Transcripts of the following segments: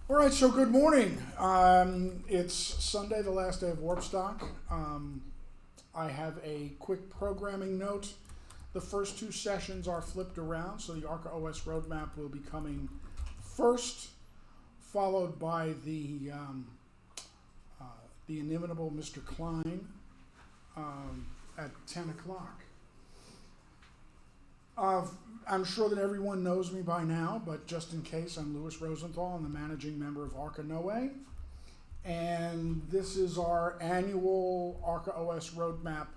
All right, so good morning. It's Sunday, the last day of Warpstock. I have a quick programming note. The first two sessions are flipped around, so the ArcaOS roadmap will be coming first, followed by the inimitable Mr. Klein at 10 o'clock. I'm sure that everyone knows me by now, but just in case, I'm Rosenthal. I'm the managing member of Arca Noae. And this is our annual ArcaOS roadmap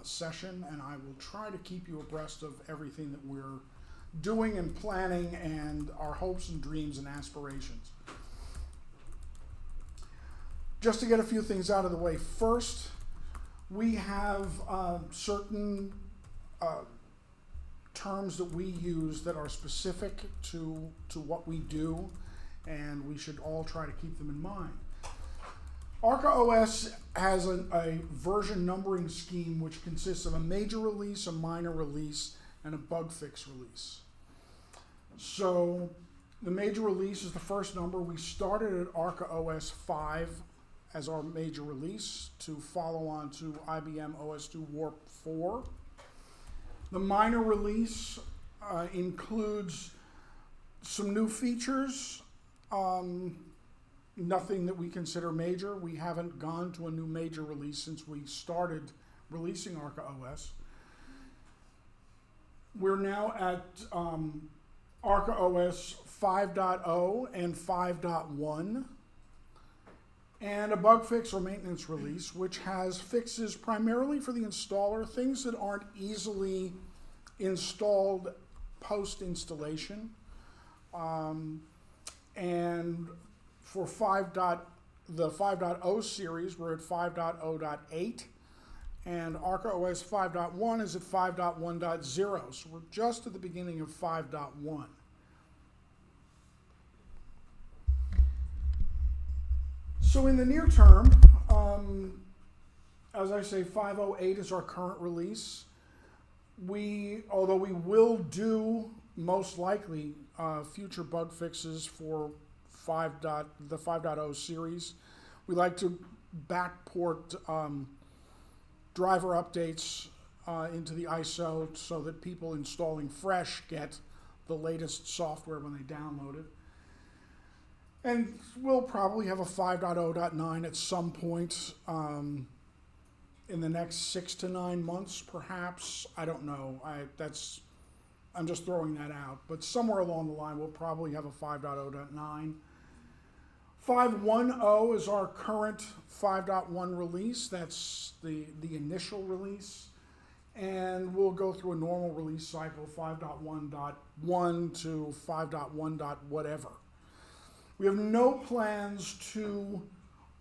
session, and I will try to keep you abreast of everything that we're doing and planning and our hopes and dreams and aspirations. Just to get a few things out of the way, first, we have certain terms that we use that are specific to what we do, and we should all try to keep them in mind. ArcaOS has a version numbering scheme which consists of a major release, a minor release, and a bug fix release. So the major release is the first number. We started at ArcaOS 5 as our major release to follow on to IBM OS2 Warp 4. The minor release includes some new features, nothing that we consider major. We haven't gone to a new major release since we started releasing ArcaOS. We're now at ArcaOS 5.0 and 5.1. And a bug fix or maintenance release, which has fixes primarily for the installer, things that aren't easily installed post-installation. And for the 5.0 series, we're at 5.0.8, and ArcaOS 5.1 is at 5.1.0, so we're just at the beginning of 5.1. So in the near term, as I say, 5.08 is our current release. Although we will do, most likely, future bug fixes for the 5.0 series. We like to backport driver updates into the ISO so that people installing fresh get the latest software when they download it. And we'll probably have a 5.0.9 at some point in the next 6 to 9 months, perhaps. I don't know. I'm just throwing that out. But somewhere along the line, we'll probably have a 5.0.9. 5.1.0 is our current 5.1 release. That's the initial release. And we'll go through a normal release cycle, 5.1.1 to 5.1. Whatever. We have no plans to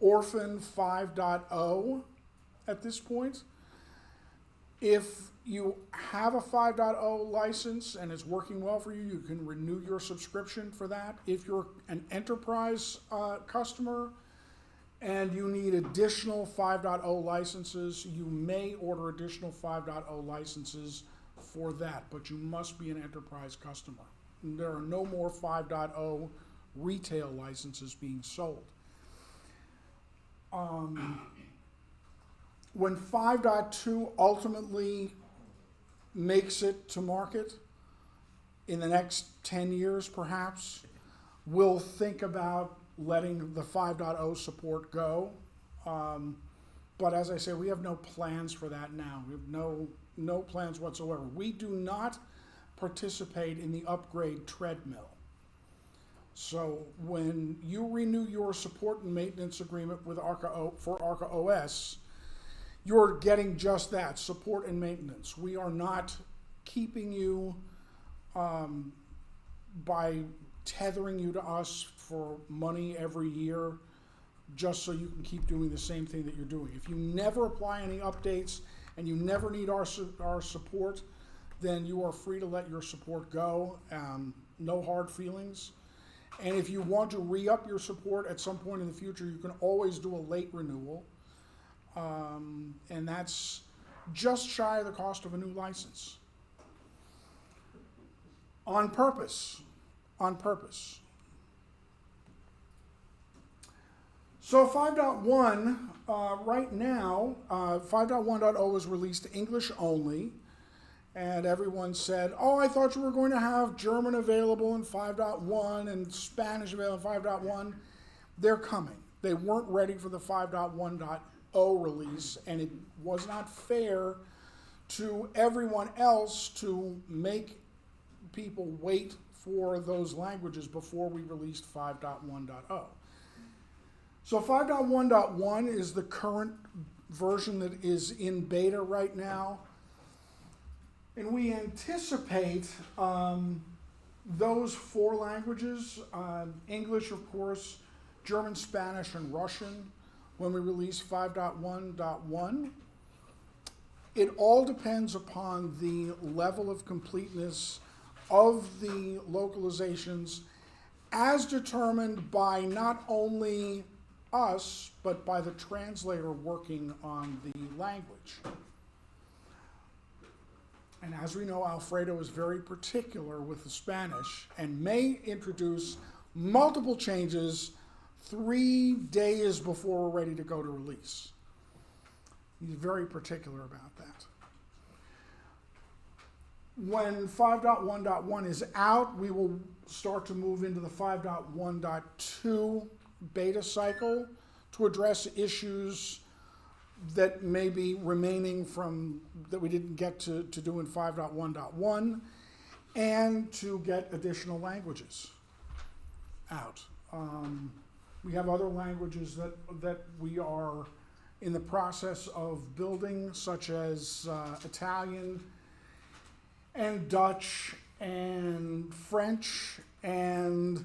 orphan 5.0 at this point. If you have a 5.0 license and it's working well for you, you can renew your subscription for that. If you're an enterprise customer and you need additional 5.0 licenses, you may order additional 5.0 licenses for that, but you must be an enterprise customer. There are no more 5.0 retail licenses being sold. When 5.2 ultimately makes it to market in the next 10 years perhaps, we'll think about letting the 5.0 support go. But as I say, we have no plans for that now. We have no plans whatsoever. We do not participate in the upgrade treadmill. So when you renew your support and maintenance agreement with for ArcaOS, you're getting just that, support and maintenance. We are not keeping you by tethering you to us for money every year just so you can keep doing the same thing that you're doing. If you never apply any updates and you never need our support, then you are free to let your support go. No hard feelings. And if you want to re-up your support at some point in the future, you can always do a late renewal. And that's just shy of the cost of a new license. On purpose. So 5.1, right now, 5.1.0 was released English only, and everyone said, oh, I thought you were going to have German available in 5.1 and Spanish available in 5.1. They're coming. They weren't ready for the 5.1.0 release, and it was not fair to everyone else to make people wait for those languages before we released 5.1.0. So 5.1.1 is the current version that is in beta right now. And we anticipate those 4 languages, English, of course, German, Spanish, and Russian, when we release 5.1.1. It all depends upon the level of completeness of the localizations as determined by not only us, but by the translator working on the language. And as we know, Alfredo is very particular with the Spanish and may introduce multiple changes 3 days before we're ready to go to release. He's very particular about that. When 5.1.1 is out, we will start to move into the 5.1.2 beta cycle to address issues that may be remaining from that we didn't get to do in 5.1.1, and to get additional languages out. We have other languages that we are in the process of building, such as Italian and Dutch and French and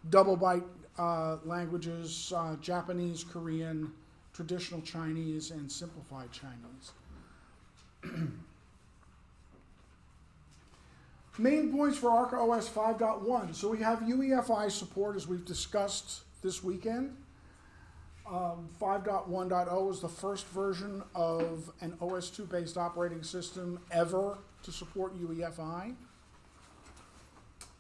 double byte languages, Japanese, Korean, traditional Chinese, and simplified Chinese. Main points for ArcaOS 5.1. So we have UEFI support, as we've discussed this weekend. 5.1.0 is the first version of an OS2-based operating system ever to support UEFI.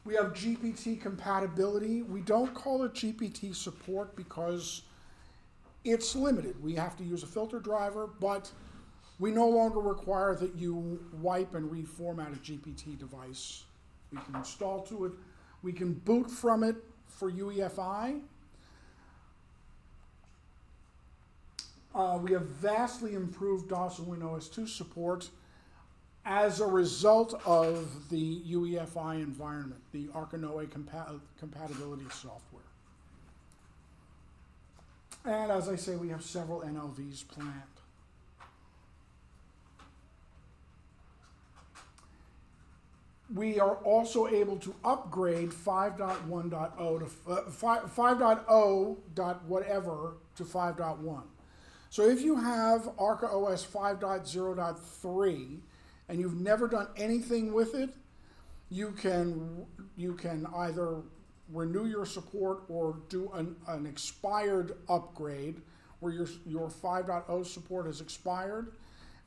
We have GPT compatibility. We don't call it GPT support because it's limited. We have to use a filter driver, but we no longer require that you wipe and reformat a GPT device. We can install to it. We can boot from it for UEFI. We have vastly improved DOS and WinOS2 support as a result of the UEFI environment, the Arca Noae compatibility software. And as I say, we have several NLVs planned. We are also able to upgrade 5.1.0 to 5.0.whatever to 5.1. So if you have ArcaOS 5.0.3 and you've never done anything with it, you can either renew your support or do an expired upgrade where your 5.0 support has expired,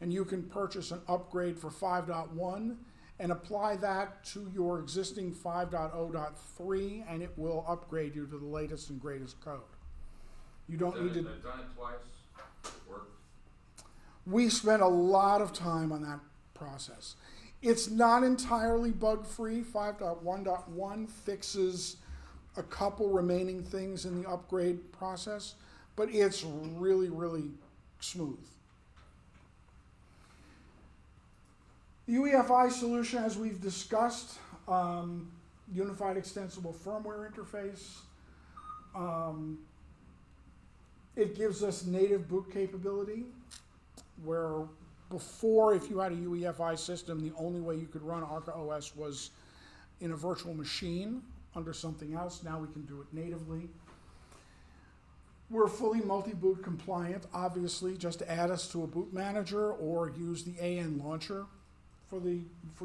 and you can purchase an upgrade for 5.1 and apply that to your existing 5.0.3, and it will upgrade you to the latest and greatest code. You don't need to. I've done it twice. It worked. We spent a lot of time on that process. It's not entirely bug-free. 5.1.1 fixes a couple remaining things in the upgrade process, but it's really, really smooth. The UEFI solution, as we've discussed, unified extensible firmware interface. It gives us native boot capability, where before, if you had a UEFI system, the only way you could run ArcaOS was in a virtual machine under something else. Now we can do it natively. We're fully multi-boot compliant, obviously. Just add us to a boot manager or use the AN launcher for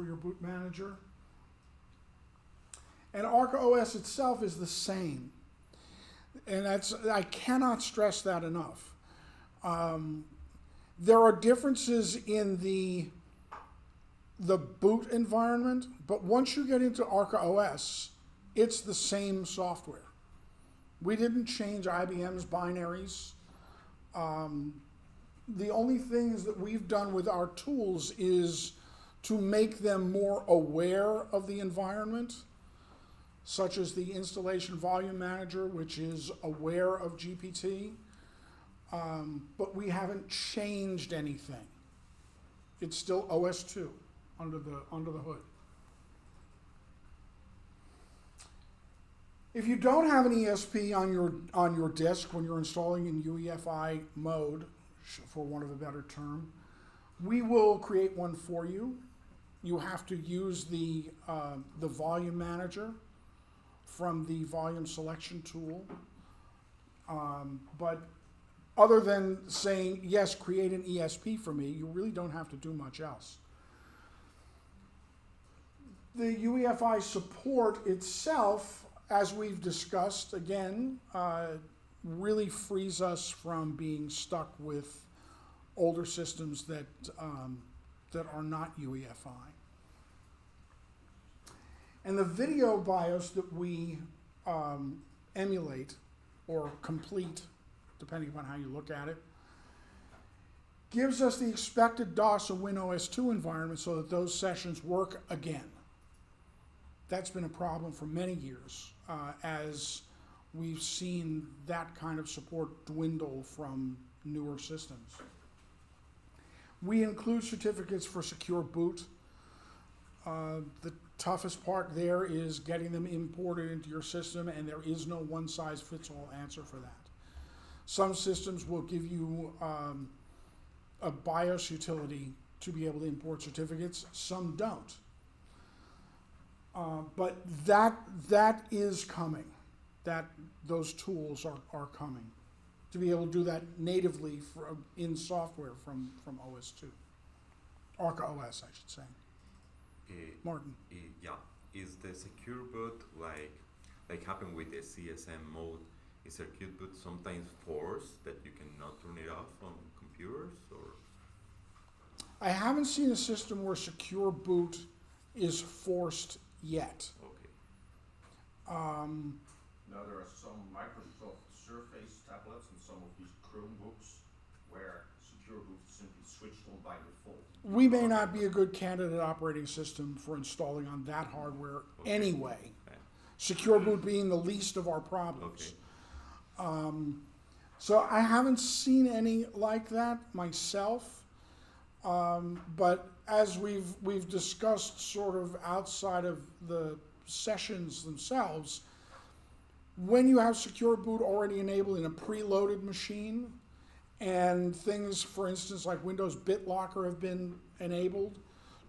your boot manager. And ArcaOS itself is the same. And I cannot stress that enough. There are differences in the boot environment, but once you get into ArcaOS, it's the same software. We didn't change IBM's binaries. The only things that we've done with our tools is to make them more aware of the environment, such as the installation volume manager, which is aware of GPT. But we haven't changed anything. It's still OS 2 under the hood. If you don't have an ESP on your disk when you're installing in UEFI mode, for want of a better term, we will create one for you. You have to use the volume manager from the volume selection tool. But other than saying, yes, create an ESP for me, you really don't have to do much else. The UEFI support itself, as we've discussed, again, really frees us from being stuck with older systems that are not UEFI. And the video BIOS that we emulate or complete, depending upon how you look at it, gives us the expected DOS and WinOS 2 environment so that those sessions work again. That's been a problem for many years as we've seen that kind of support dwindle from newer systems. We include certificates for secure boot. The toughest part there is getting them imported into your system, and there is no one-size-fits-all answer for that. Some systems will give you a BIOS utility to be able to import certificates. Some don't. But that is coming. Those tools are coming to be able to do that natively in software from OS 2. ArcaOS, I should say. Martin. Yeah, is the secure boot like happen with the CSM mode? Is secure boot sometimes forced that you cannot turn it off on computers, or? I haven't seen a system where secure boot is forced yet. Okay. Now, there are some Microsoft Surface tablets and some of these Chromebooks where secure boot is simply switched on by default. We may not be a good candidate operating system for installing on that hardware anyway. Okay. Secure boot being the least of our problems. Okay. So I haven't seen any like that myself. But as we've discussed sort of outside of the sessions themselves, when you have secure boot already enabled in a preloaded machine, and things, for instance, like Windows BitLocker have been enabled,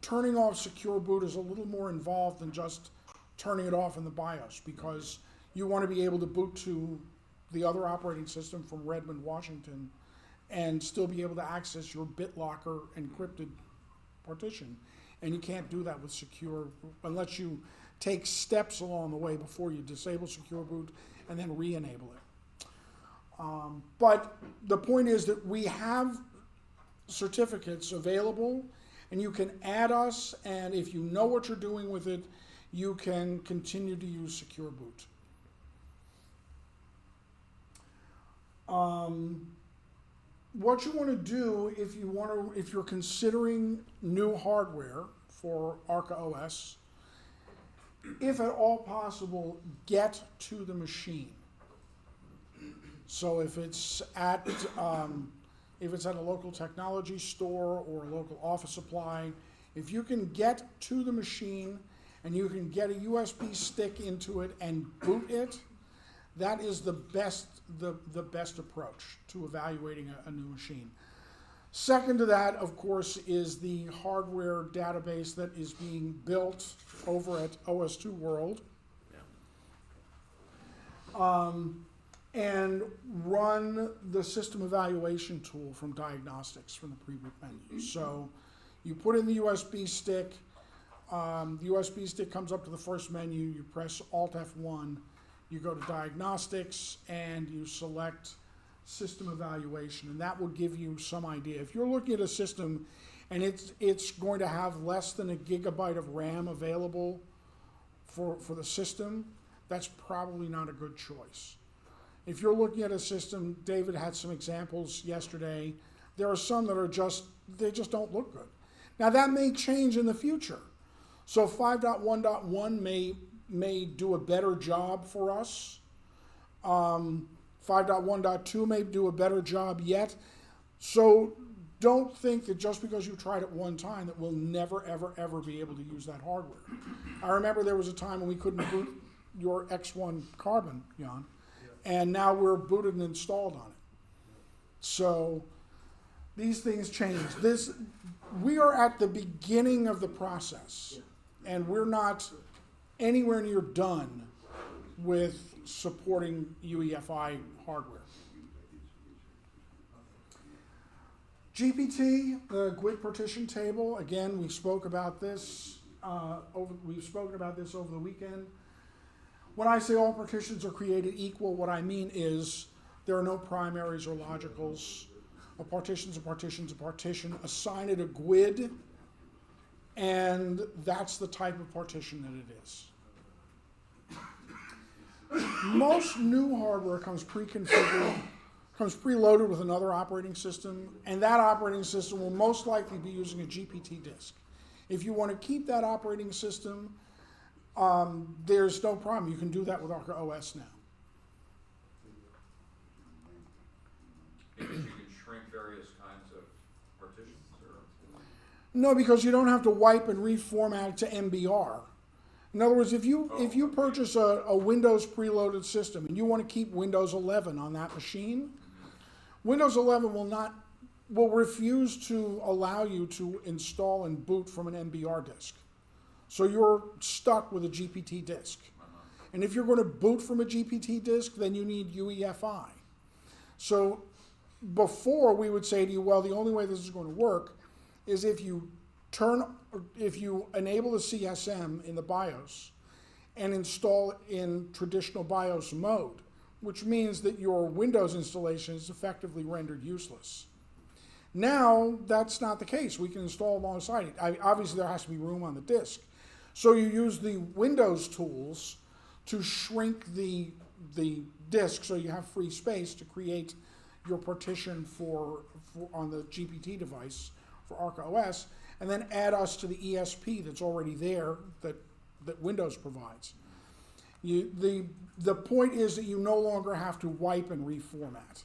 turning off secure boot is a little more involved than just turning it off in the BIOS, because you want to be able to boot to the other operating system from Redmond, Washington, and still be able to access your BitLocker encrypted partition. And you can't do that with secure, unless you take steps along the way before you disable secure boot and then re-enable it. But the point is that we have certificates available, and you can add us, and if you know what you're doing with it, you can continue to use secure boot. What you want to do if you're considering new hardware for ArcaOS, if at all possible, get to the machine. So if it's at a local technology store or a local office supply, if you can get to the machine and you can get a USB stick into it and boot it, that is the best approach to evaluating a new machine. Second to that, of course, is the hardware database that is being built over at OS2 World. Yeah. And run the system evaluation tool from diagnostics from the preboot menu. So you put in the USB stick, the USB stick comes up to the first menu, you press Alt F1, you go to diagnostics, and you select system evaluation, and that will give you some idea. If you're looking at a system and it's going to have less than a gigabyte of RAM available for the system, that's probably not a good choice. If you're looking at a system, David had some examples yesterday, there are some that are they just don't look good. Now that may change in the future. So 5.1.1 may do a better job for us. 5.1.2 may do a better job yet. So don't think that just because you tried it one time that we'll never, ever, ever be able to use that hardware. I remember there was a time when we couldn't boot your X1 Carbon, Jan, and now we're booted and installed on it. So these things change. We are at the beginning of the process, and we're not anywhere near done with supporting UEFI hardware. GPT, the GUID partition table. Again, we spoke about this. We've spoken about this over the weekend. When I say all partitions are created equal, what I mean is there are no primaries or logicals. A partition's a partition's a partition. Assign it a GUID, and that's the type of partition that it is. Most new hardware comes pre-configured, comes preloaded with another operating system, and that operating system will most likely be using a GPT disk. If you want to keep that operating system, there's no problem. You can do that with ArcaOS now. Because you can shrink various kinds of partitions? Or? No, because you don't have to wipe and reformat it to MBR. In other words, if you purchase a Windows preloaded system and you want to keep Windows 11 on that machine, Windows 11 will refuse to allow you to install and boot from an MBR disk. So you're stuck with a GPT disk. And if you're going to boot from a GPT disk, then you need UEFI. So before we would say to you, well, the only way this is going to work is if you enable the CSM in the BIOS and install it in traditional BIOS mode, which means that your Windows installation is effectively rendered useless. Now, that's not the case. We can install alongside it. Obviously, there has to be room on the disk. So you use the Windows tools to shrink the disk so you have free space to create your partition for on the GPT device for ArcaOS, and then add us to the ESP that's already there that Windows provides. The point is that you no longer have to wipe and reformat.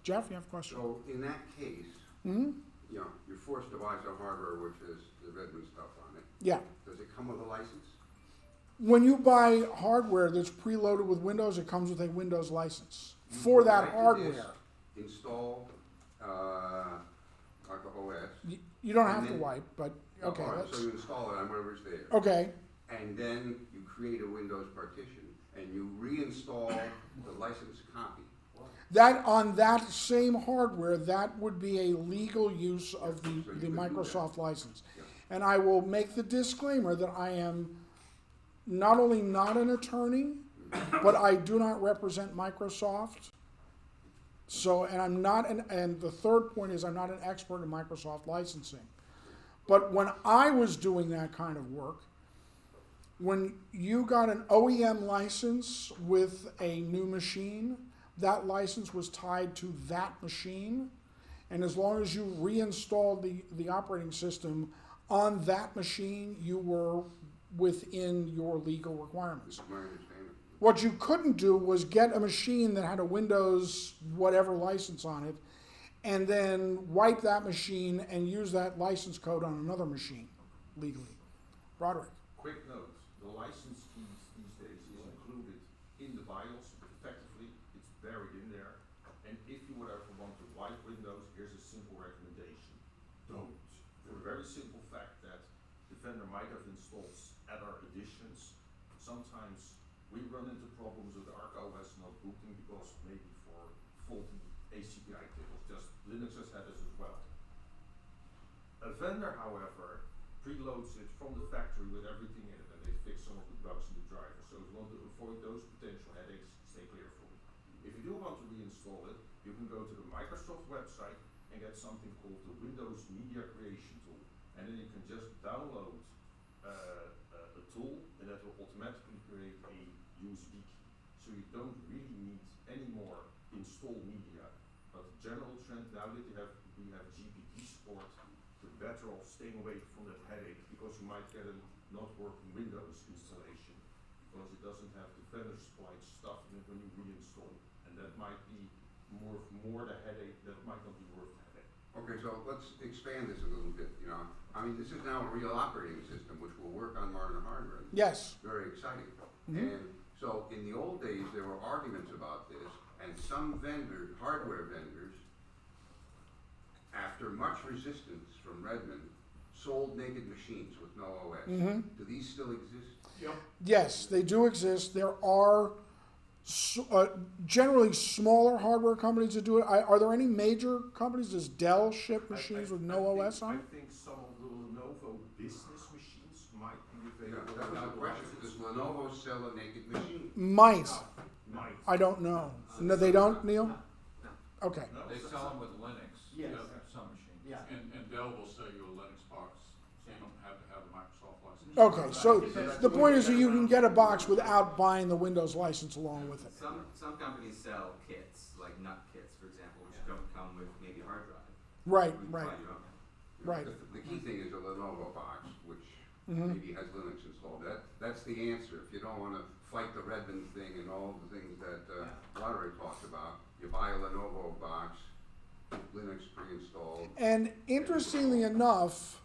Jeff, you have a question? So in that case, you're forced to buy some hardware which is the Redmond stuff on it. Yeah. Does it come with a license? When you buy hardware that's preloaded with Windows, it comes with a Windows license for that Right, hardware. Install ArcaOS. You don't have And to then- wipe, but okay. All right, Let's, so you install it on whatever's there. okay. And then you create a Windows partition and you reinstall the licensed copy. That on that same hardware, that would be a legal use of So you the could do Microsoft license. Yeah. And I will make the disclaimer that I am not only not an attorney, but I do not represent Microsoft. So, and I'm not and the third point is I'm not an expert in Microsoft licensing. But when I was doing that kind of work, when you got an OEM license with a new machine, that license was tied to that machine. And as long as you reinstalled the operating system on that machine, you were within your legal requirements. My understanding. What you couldn't do was get a machine that had a Windows whatever license on it, and then wipe that machine and use that license code on another machine legally. Broderick. Quick note, the license keys these days is included in the BIOS. Effectively, it's buried in there. And if you would ever want to wipe Windows, here's a simple recommendation. Don't. For the very simple fact that the vendor might have installed other editions. Sometimes we run into problems with ArcaOS not booting because maybe for faulty ACPI tables. Just Linux has had this as well. A vendor, however, preloads it from the factory with everything in it, and they fix some of the bugs in the driver. So if you want to avoid those potential headaches, stay clear from it. If you do want to reinstall it, you can go to the Microsoft website and get something called the Windows Media Creation Tool. And then you can just download a tool, and that will automatically create a USB key. So you don't really need anymore install media. But the general trend now that we have GPT support, the better off staying away from that headache, because you might get a not working Windows installation because it doesn't have the vendor supplied stuff in it when you reinstall, and that might be more the headache. That might not be worth the headache. Okay, so let's expand this a little bit, you know. I mean, this is now a real operating system which will work on modern hardware. Yes. Very exciting. Mhm. And so in the old days, there were arguments about this, and some hardware vendors, after much resistance from Redmond, sold naked machines with no OS. Mhm. Do these still exist? Yes, they do exist. There are generally smaller hardware companies that do it. Are there any major companies? Does Dell ship machines with no OS on I it? think some of the Lenovo business machines might be Yeah, available. that was without the question. license. Does Lenovo sell a naked machine? Might. Might. I don't know. No, they don't, Neil? Okay. No, They so- sell them with Linux, Yes. some machines. Yeah. And Dell will sell you a Linux box, so you don't have to have the Microsoft license. Okay, so the point is that you can get a box without buying the Windows license along with it. Some companies sell kits, like nut kits, for example, which don't come with maybe hard drive. Right, You can right. buy your own. Right. The key thing is a Lenovo box, which Mhm. maybe has Linux installed. That's the answer. If you don't want to fight the Redmond thing and all the things that Roderick talked about, you buy a Lenovo box, Linux pre-installed. And interestingly enough,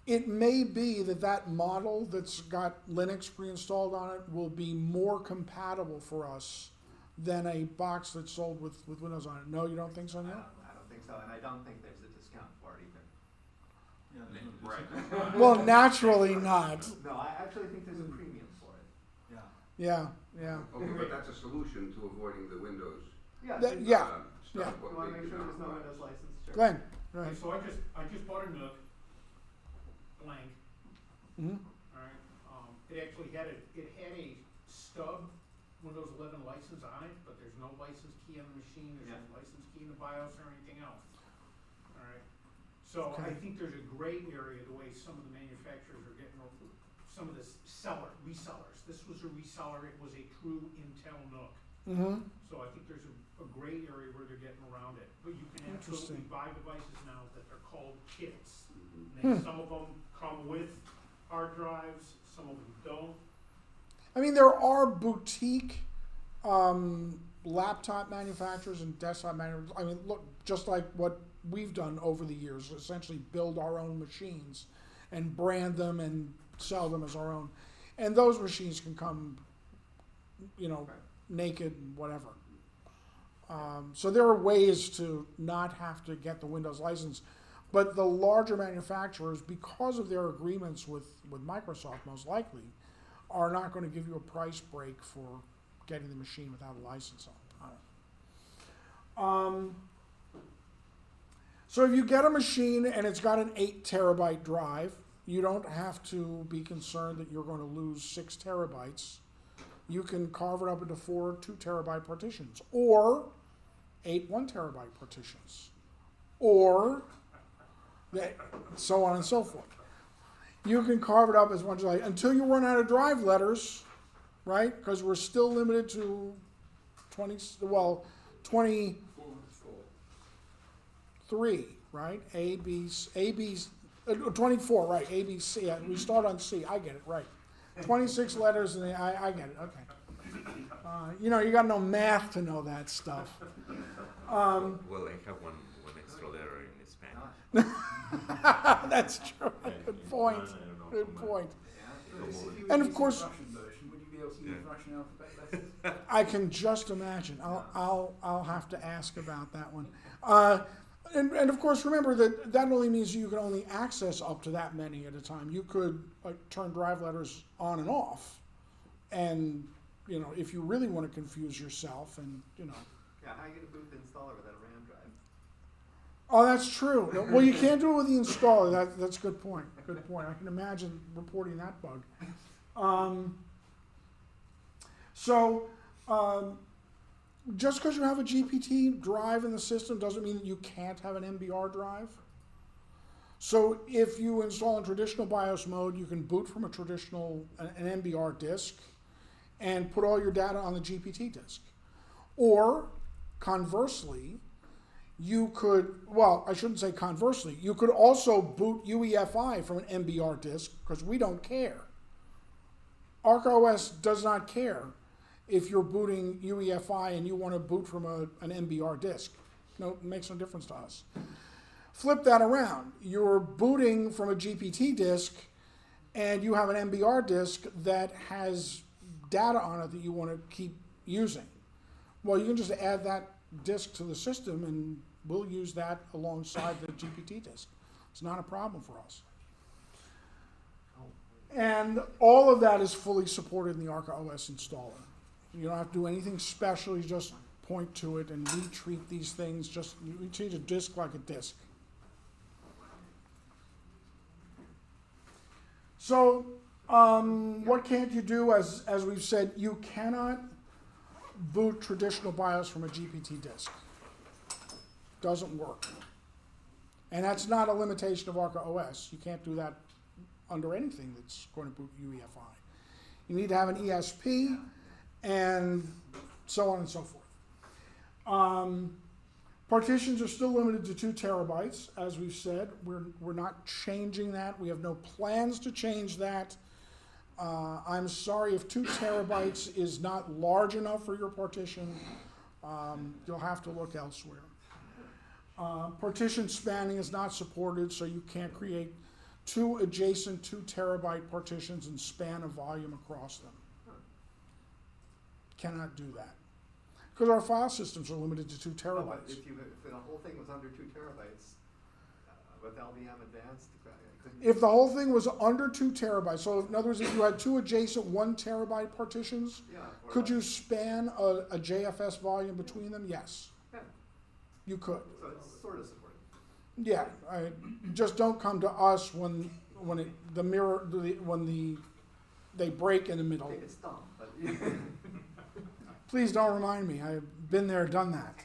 it may be that model that's got Linux pre-installed on it will be more compatible for us than a box that's sold with Windows on it. No, you don't think so, I Neil? don't think so, and I don't think there's a discount for it either. Right. Well, naturally not. No, I actually think there's a premium for it. Yeah, yeah. Okay, but that's a solution to avoiding the Windows Yeah. That- you- yeah. stuff. You what wanna they make do sure there's no now. Windows license, sure. Glenn, Okay, right. so I just bought a Nook, blank, Mhm. alright, it actually had a stub Windows 11 license on it, but there's no license key on the machine, there's no license key in the BIOS or anything else. Alright, so I Okay. think there's a gray area the way some of the manufacturers are getting some of the resellers. This was a reseller, it was a true Intel Nook. Mm-hmm. So I think there's a gray area where they're getting around it, but you can absolutely Interesting. buy devices now that are called kits. Mhm. And some of them come with hard drives, some of them don't. I mean, there are boutique laptop manufacturers and desktop manufacturers. I mean, look, just like what we've done over the years, essentially build our own machines and brand them and sell them as our own. And those machines can come, naked and whatever. So there are ways to not have to get the Windows license. But the larger manufacturers, because of their agreements with Microsoft most likely, are not going to give you a price break for getting the machine without a license on it. So if you get a machine and it's got an 8 terabyte drive, you don't have to be concerned that you're going to lose 6 terabytes. You can carve it up into 4 2 terabyte partitions, or 8 1 terabyte partitions, or so on and so forth. You can carve it up as much as like until you run out of drive letters, right? Because we're still limited to 23, right? A, B, 24, right? A, B, C. We start on C. I get it, right? 26 letters, and I get it. Okay. You got to know math to know that stuff. Well, I have one extra letter in Spanish. That's true. Good point. Good point. And of course, Russian version, would you be able to use Russian alphabet letters? I can just imagine. I'll have to ask about that one. And of course, remember that only means you can only access up to that many at a time. You could turn drive letters on and off, and if you really want to confuse yourself, and Yeah, how are you gonna boot the installer without a RAM drive? Oh, that's true. Well, you can't do it with the installer. That's a good point. Good point. I can imagine reporting that bug. Just because you have a GPT drive in the system doesn't mean that you can't have an MBR drive. So if you install in traditional BIOS mode, you can boot from an MBR disk and put all your data on the GPT disk. Or, conversely, you could, well, I shouldn't say conversely, you could also boot UEFI from an MBR disk, because we don't care. ArcaOS does not care if you're booting UEFI and you want to boot from an MBR disk. No, it makes no difference to us. Flip that around. You're booting from a GPT disk and you have an MBR disk that has data on it that you want to keep using. Well, you can just add that disk to the system and we'll use that alongside the GPT disk. It's not a problem for us. And all of that is fully supported in the ArcaOS installer. You don't have to do anything special, you just point to it and we treat these things we treat a disk like a disk. So, what can't you do? As we've said, you cannot boot traditional BIOS from a GPT disk. Doesn't work. And that's not a limitation of ArcaOS. You can't do that under anything that's going to boot UEFI. You need to have an ESP and so on and so forth. Partitions are still limited to 2 terabytes, as we've said. We're not changing that. We have no plans to change that. I'm sorry if 2 terabytes is not large enough for your partition. You'll have to look elsewhere. Partition spanning is not supported, so you can't create 2 adjacent 2 terabyte partitions and span a volume across them. Cannot do that. Because our file systems are limited to 2 terabytes. If the whole thing was under 2 terabytes, with LVM Advanced, couldn't If the whole thing was under 2 terabytes, so in other words, if you had 2 adjacent 1 terabyte partitions, yeah, or could you span a JFS volume between them? Yes, Yeah, you could. so it's sort of supported. Yeah, just don't come to us when they break in the I middle. think it's dumb, but. Please don't remind me. I've been there, done that.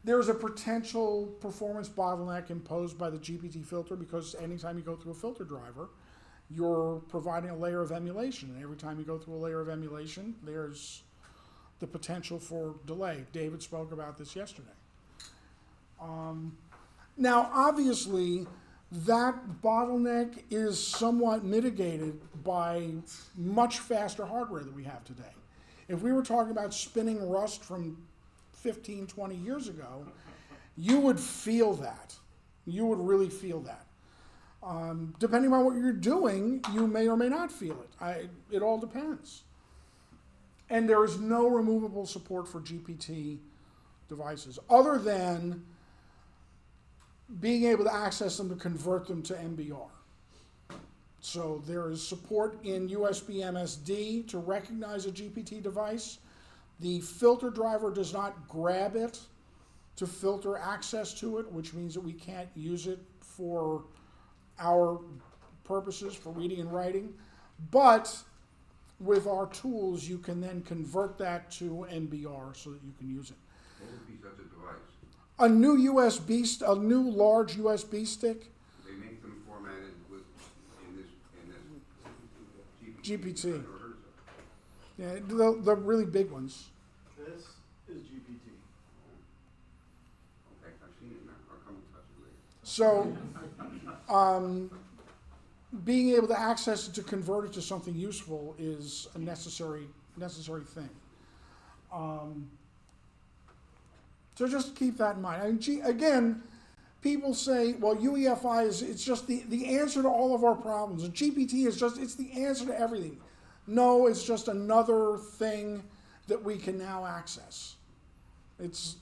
There's a potential performance bottleneck imposed by the GPT filter because anytime you go through a filter driver, you're providing a layer of emulation. And every time you go through a layer of emulation, there's the potential for delay. David spoke about this yesterday. Now, obviously, that bottleneck is somewhat mitigated by much faster hardware that we have today. If we were talking about spinning Rust from 15, 20 years ago, you would feel that. You would really feel that. Depending on what you're doing, you may or may not feel it. It all depends. And there is no removable support for GPT devices other than being able to access them to convert them to MBR. So there is support in USB MSD to recognize a GPT device. The filter driver does not grab it to filter access to it, which means that we can't use it for our purposes for reading and writing. But with our tools, you can then convert that to MBR so that you can use it. What would be such a device? A new large USB stick. They make them formatted in this GPT. I've never heard of it. Yeah, the really big ones. This is GPT. Okay, I've seen it now. I'll come and touch it later. So, being able to access it to convert it to something useful is a necessary thing. So just keep that in mind. I mean, again, people say, well, UEFI it's just the answer to all of our problems. And GPT it's the answer to everything. No, it's just another thing that we can now access. It's,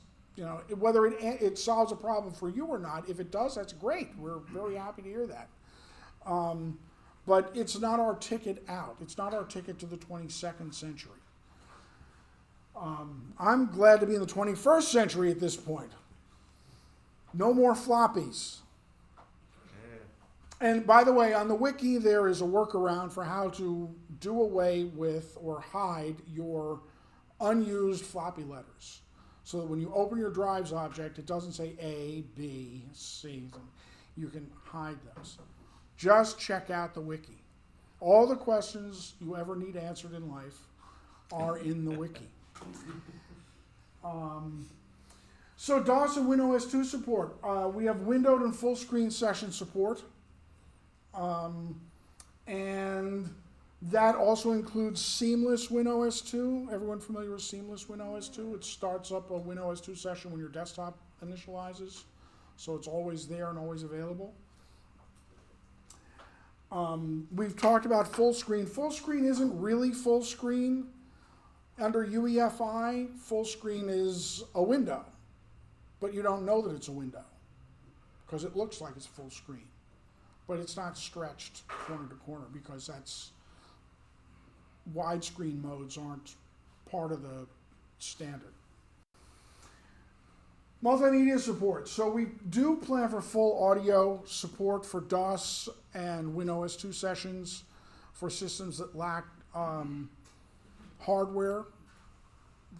whether it solves a problem for you or not, if it does, that's great. We're very happy to hear that. But it's not our ticket out. It's not our ticket to the 22nd century. I'm glad to be in the 21st century at this point. No more floppies. And by the way, on the wiki, there is a workaround for how to do away with or hide your unused floppy letters. So that when you open your drives object, it doesn't say A, B, C. You can hide those. Just check out the wiki. All the questions you ever need answered in life are in the wiki. So DOS and WinOS 2 support. We have windowed and full screen session support. And that also includes seamless WinOS 2. Everyone familiar with seamless WinOS 2? It starts up a WinOS 2 session when your desktop initializes. So it's always there and always available. We've talked about full screen. Full screen isn't really full screen. Under UEFI, full screen is a window. But you don't know that it's a window because it looks like it's full screen. But it's not stretched corner to corner because that's widescreen modes aren't part of the standard. Multimedia support. So we do plan for full audio support for DOS and WinOS 2 sessions for systems that lack hardware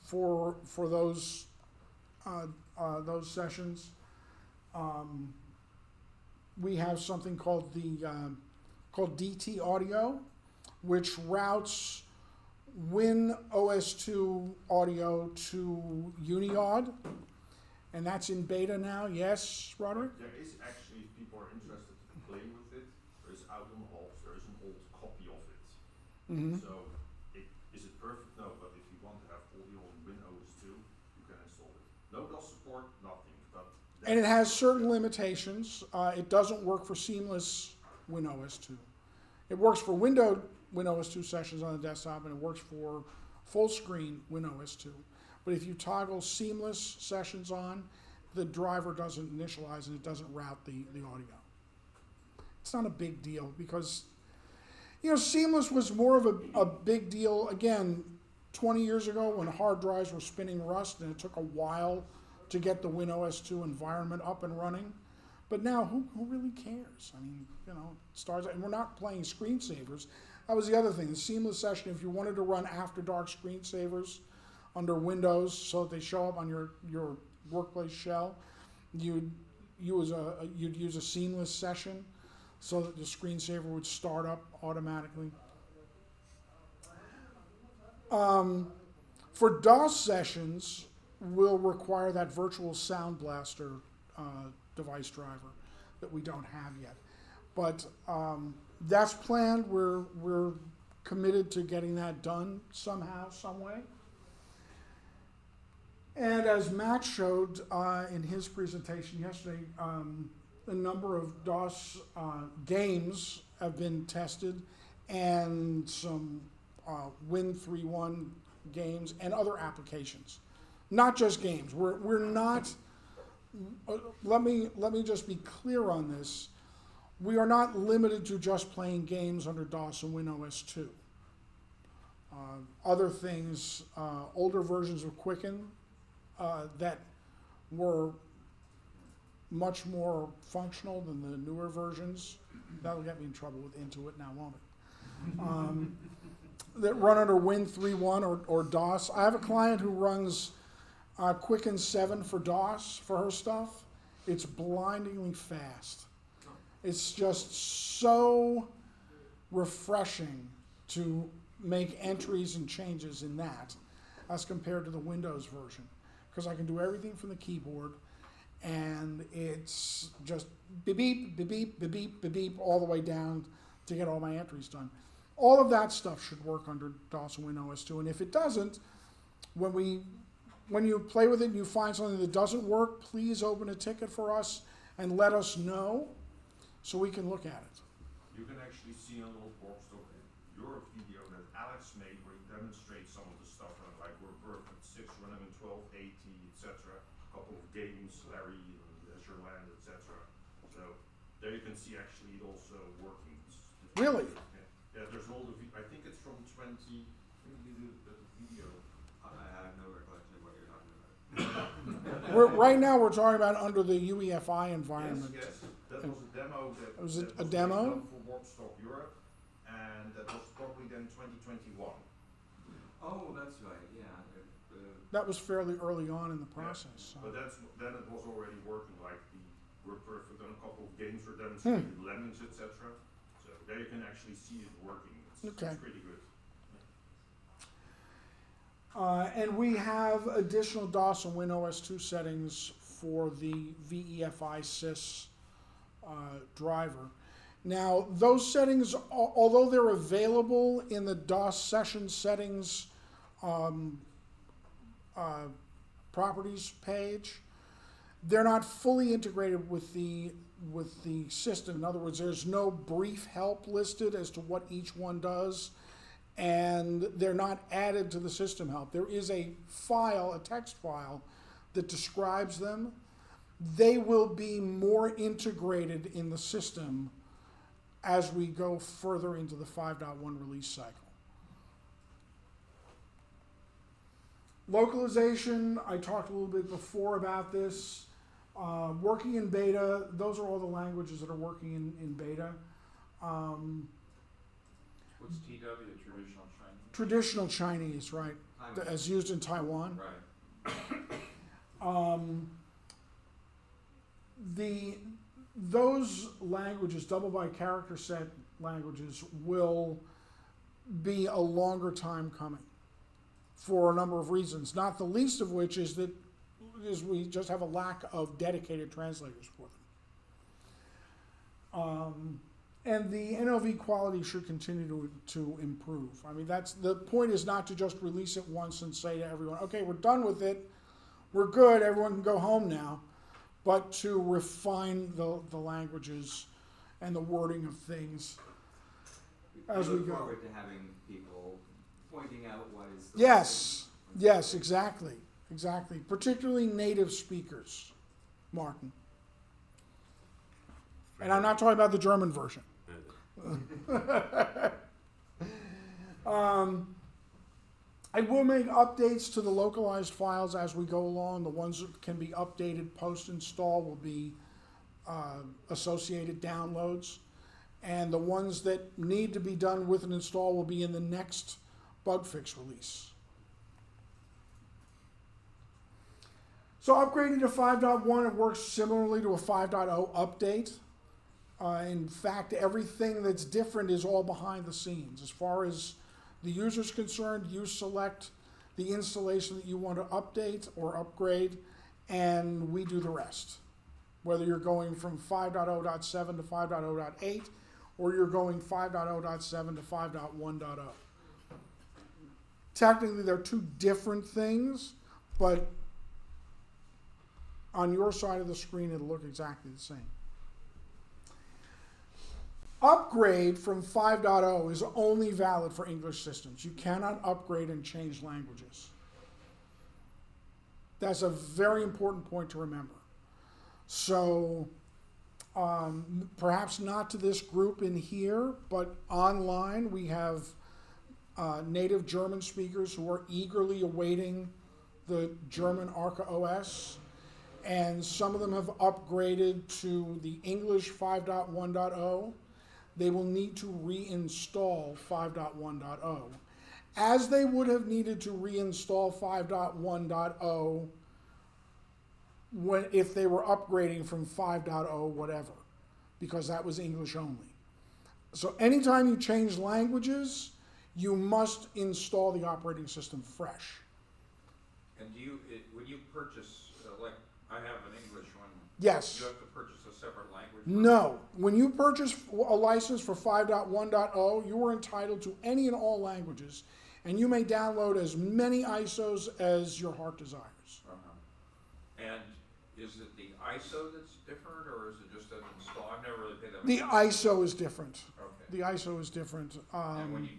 for those sessions. We have something called DT Audio, which routes WinOS 2 audio to UniAud, and that's in beta now. Yes, Roderick? There is actually, if people are interested to play with it, there is out on the Hops, there is an old copy of it. Mm-hmm. So, is it perfect? No, but if you want to have audio on WinOS 2, you can install it. No DOS support, nothing. But And it has certain limitations. It doesn't work for seamless WinOS 2. It works for windowed WinOS 2 sessions on the desktop, and it works for full screen WinOS 2. But if you toggle seamless sessions on, the driver doesn't initialize and it doesn't route the audio. It's not a big deal because, seamless was more of a big deal, again, 20 years ago when hard drives were spinning Rust and it took a while to get the WinOS 2 environment up and running. But now, who really cares? I mean, stars, and we're not playing screensavers. That was the other thing. The seamless session, if you wanted to run After Dark screensavers under Windows so that they show up on your workplace shell, you'd use a seamless session so that the screensaver would start up automatically. For DOS sessions, we'll require that virtual Sound Blaster device driver that we don't have yet. But that's planned. We're committed to getting that done somehow, some way. And as Matt showed in his presentation yesterday, a number of DOS games have been tested, and some Win3.1 games and other applications. Not just games. We're not. Let me just be clear on this. We are not limited to just playing games under DOS and WinOS 2. Other things, older versions of Quicken that were much more functional than the newer versions. That'll get me in trouble with Intuit now, won't it? That run under Win3.1 or DOS. I have a client who runs Quicken 7 for DOS for her stuff. It's blindingly fast. It's just so refreshing to make entries and changes in that as compared to the Windows version, because I can do everything from the keyboard, and it's just beep, beep, beep, beep, beep, beep, beep, beep, all the way down to get all my entries done. All of that stuff should work under DOS and WinOS 2, and if it doesn't, when you play with it and you find something that doesn't work, please open a ticket for us and let us know so we can look at it. You can actually see on old Warpstock your video that Alex made where he demonstrates some of the stuff, like we're perfect 6 running in 1280, etc. A couple of games, Larry, Azure Land, etc. So there you can see actually it also working. Really? Yeah, there's an older I think it's from 20, the video. I have no recollection of what you're talking about. Right now we're talking about under the UEFI environment. Yes, that was a demo that Was it a was demo? done for Warpstock Europe, and that was probably then 2021. Oh, that's right, yeah. That was fairly early on in the process. So. But then it was already working, like we're perfect on a couple of games for demonstrated Lemmings, etc. So there you can actually see it working. It's Okay. pretty good. And we have additional DOS and WinOS 2 settings for the VEFI sys driver. Now, those settings, although they're available in the DOS session settings properties page, they're not fully integrated with the system. In other words, there's no brief help listed as to what each one does, and they're not added to the system help. There is a file, a text file, that describes them. They will be more integrated in the system as we go further into the 5.1 release cycle. Localization, I talked a little bit before about this. Working in beta, those are all the languages that are working in beta. What's TW, traditional Chinese? Traditional Chinese, right, Taiwan. as used in Taiwan. Right. Those languages, double by character set languages, will be a longer time coming for a number of reasons, not the least of which is we just have a lack of dedicated translators for them. And the NOV quality should continue to improve. I mean, the point is not to just release it once and say to everyone, okay, we're done with it, we're good, everyone can go home now, but to refine the languages and the wording of things as we look go. forward to having people pointing out what is. Yes, exactly. Particularly native speakers, Martin. And I'm not talking about the German version. I will make updates to the localized files as we go along. The ones that can be updated post-install will be associated downloads. And the ones that need to be done with an install will be in the next bug fix release. So upgrading to 5.1, it works similarly to a 5.0 update. In fact, everything that's different is all behind the scenes. As far as the user's concerned, you select the installation that you want to update or upgrade, and we do the rest. Whether you're going from 5.0.7 to 5.0.8, or you're going 5.0.7 to 5.1.0. Technically, they're two different things, but on your side of the screen, it'll look exactly the same. Upgrade from 5.0 is only valid for English systems. You cannot upgrade and change languages. That's a very important point to remember. So, perhaps not to this group in here, but online we have native German speakers who are eagerly awaiting the German ArcaOS, and some of them have upgraded to the English 5.1.0. They will need to reinstall 5.1.0, as they would have needed to reinstall 5.1.0 if they were upgrading from 5.0 whatever, because that was English only. So anytime you change languages, you must install the operating system fresh. And when you purchase, like, I have an English one. Yes. You have to purchase a separate language? No. When you purchase a license for 5.1.0, you are entitled to any and all languages, and you may download as many ISOs as your heart desires. And is it the ISO that's different, or is it just an install? I've never really paid that The much. ISO is different. Okay. The ISO is different. And when you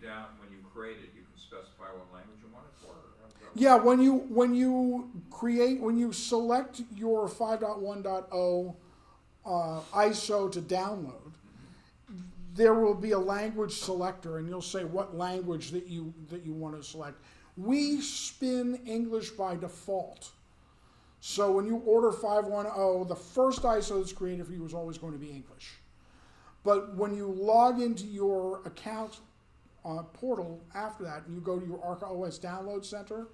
create it, you can specify what language you want it for? Or how does that work? Yeah, when you select your 5.1.0 ISO to download, there will be a language selector, and you'll say what language that you want to select. We spin English by default. So when you order 5.1.0, the first ISO that's created for you is always going to be English. But when you log into your account portal after that, and you go to your ArcaOS download center,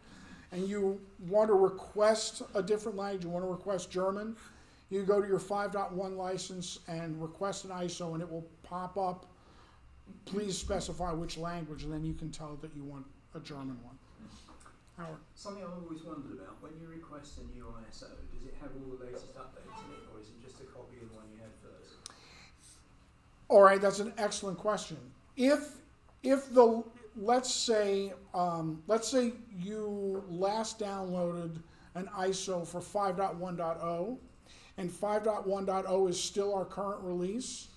and you want to request a different language, you want to request German, you go to your 5.1 license and request an ISO, and it will pop up, please specify which language, and then you can tell it that you want a German one. Howard. Something I've always wondered about, when you request a new ISO, does it have all the latest updates in it, or is it just a copy of the one you had first? All right, that's an excellent question. If the, let's say you last downloaded an ISO for 5.1.0 and 5.1.0 is still our current release,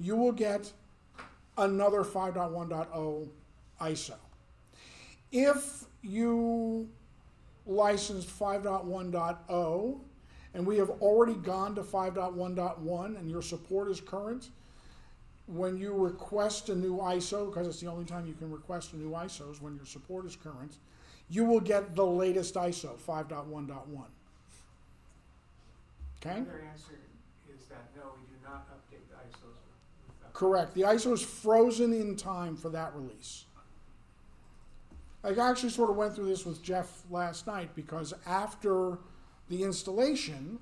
you will get another 5.1.0 ISO. If you licensed 5.1.0 and we have already gone to 5.1.1 and your support is current, when you request a new ISO, because it's the only time you can request a new ISO is when your support is current, you will get the latest ISO, 5.1.1. Okay? Their answer is that no, we do not update the ISOs with that. Correct. The ISO is frozen in time for that release. I actually sort of went through this with Jeff last night because after the installation,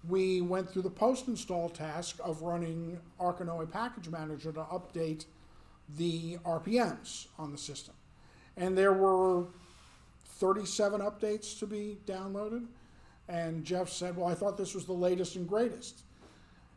we went through the post-install task of running Arca Noae Package Manager to update the RPMs on the system. And there were 37 updates to be downloaded. And Jeff said, well, I thought this was the latest and greatest.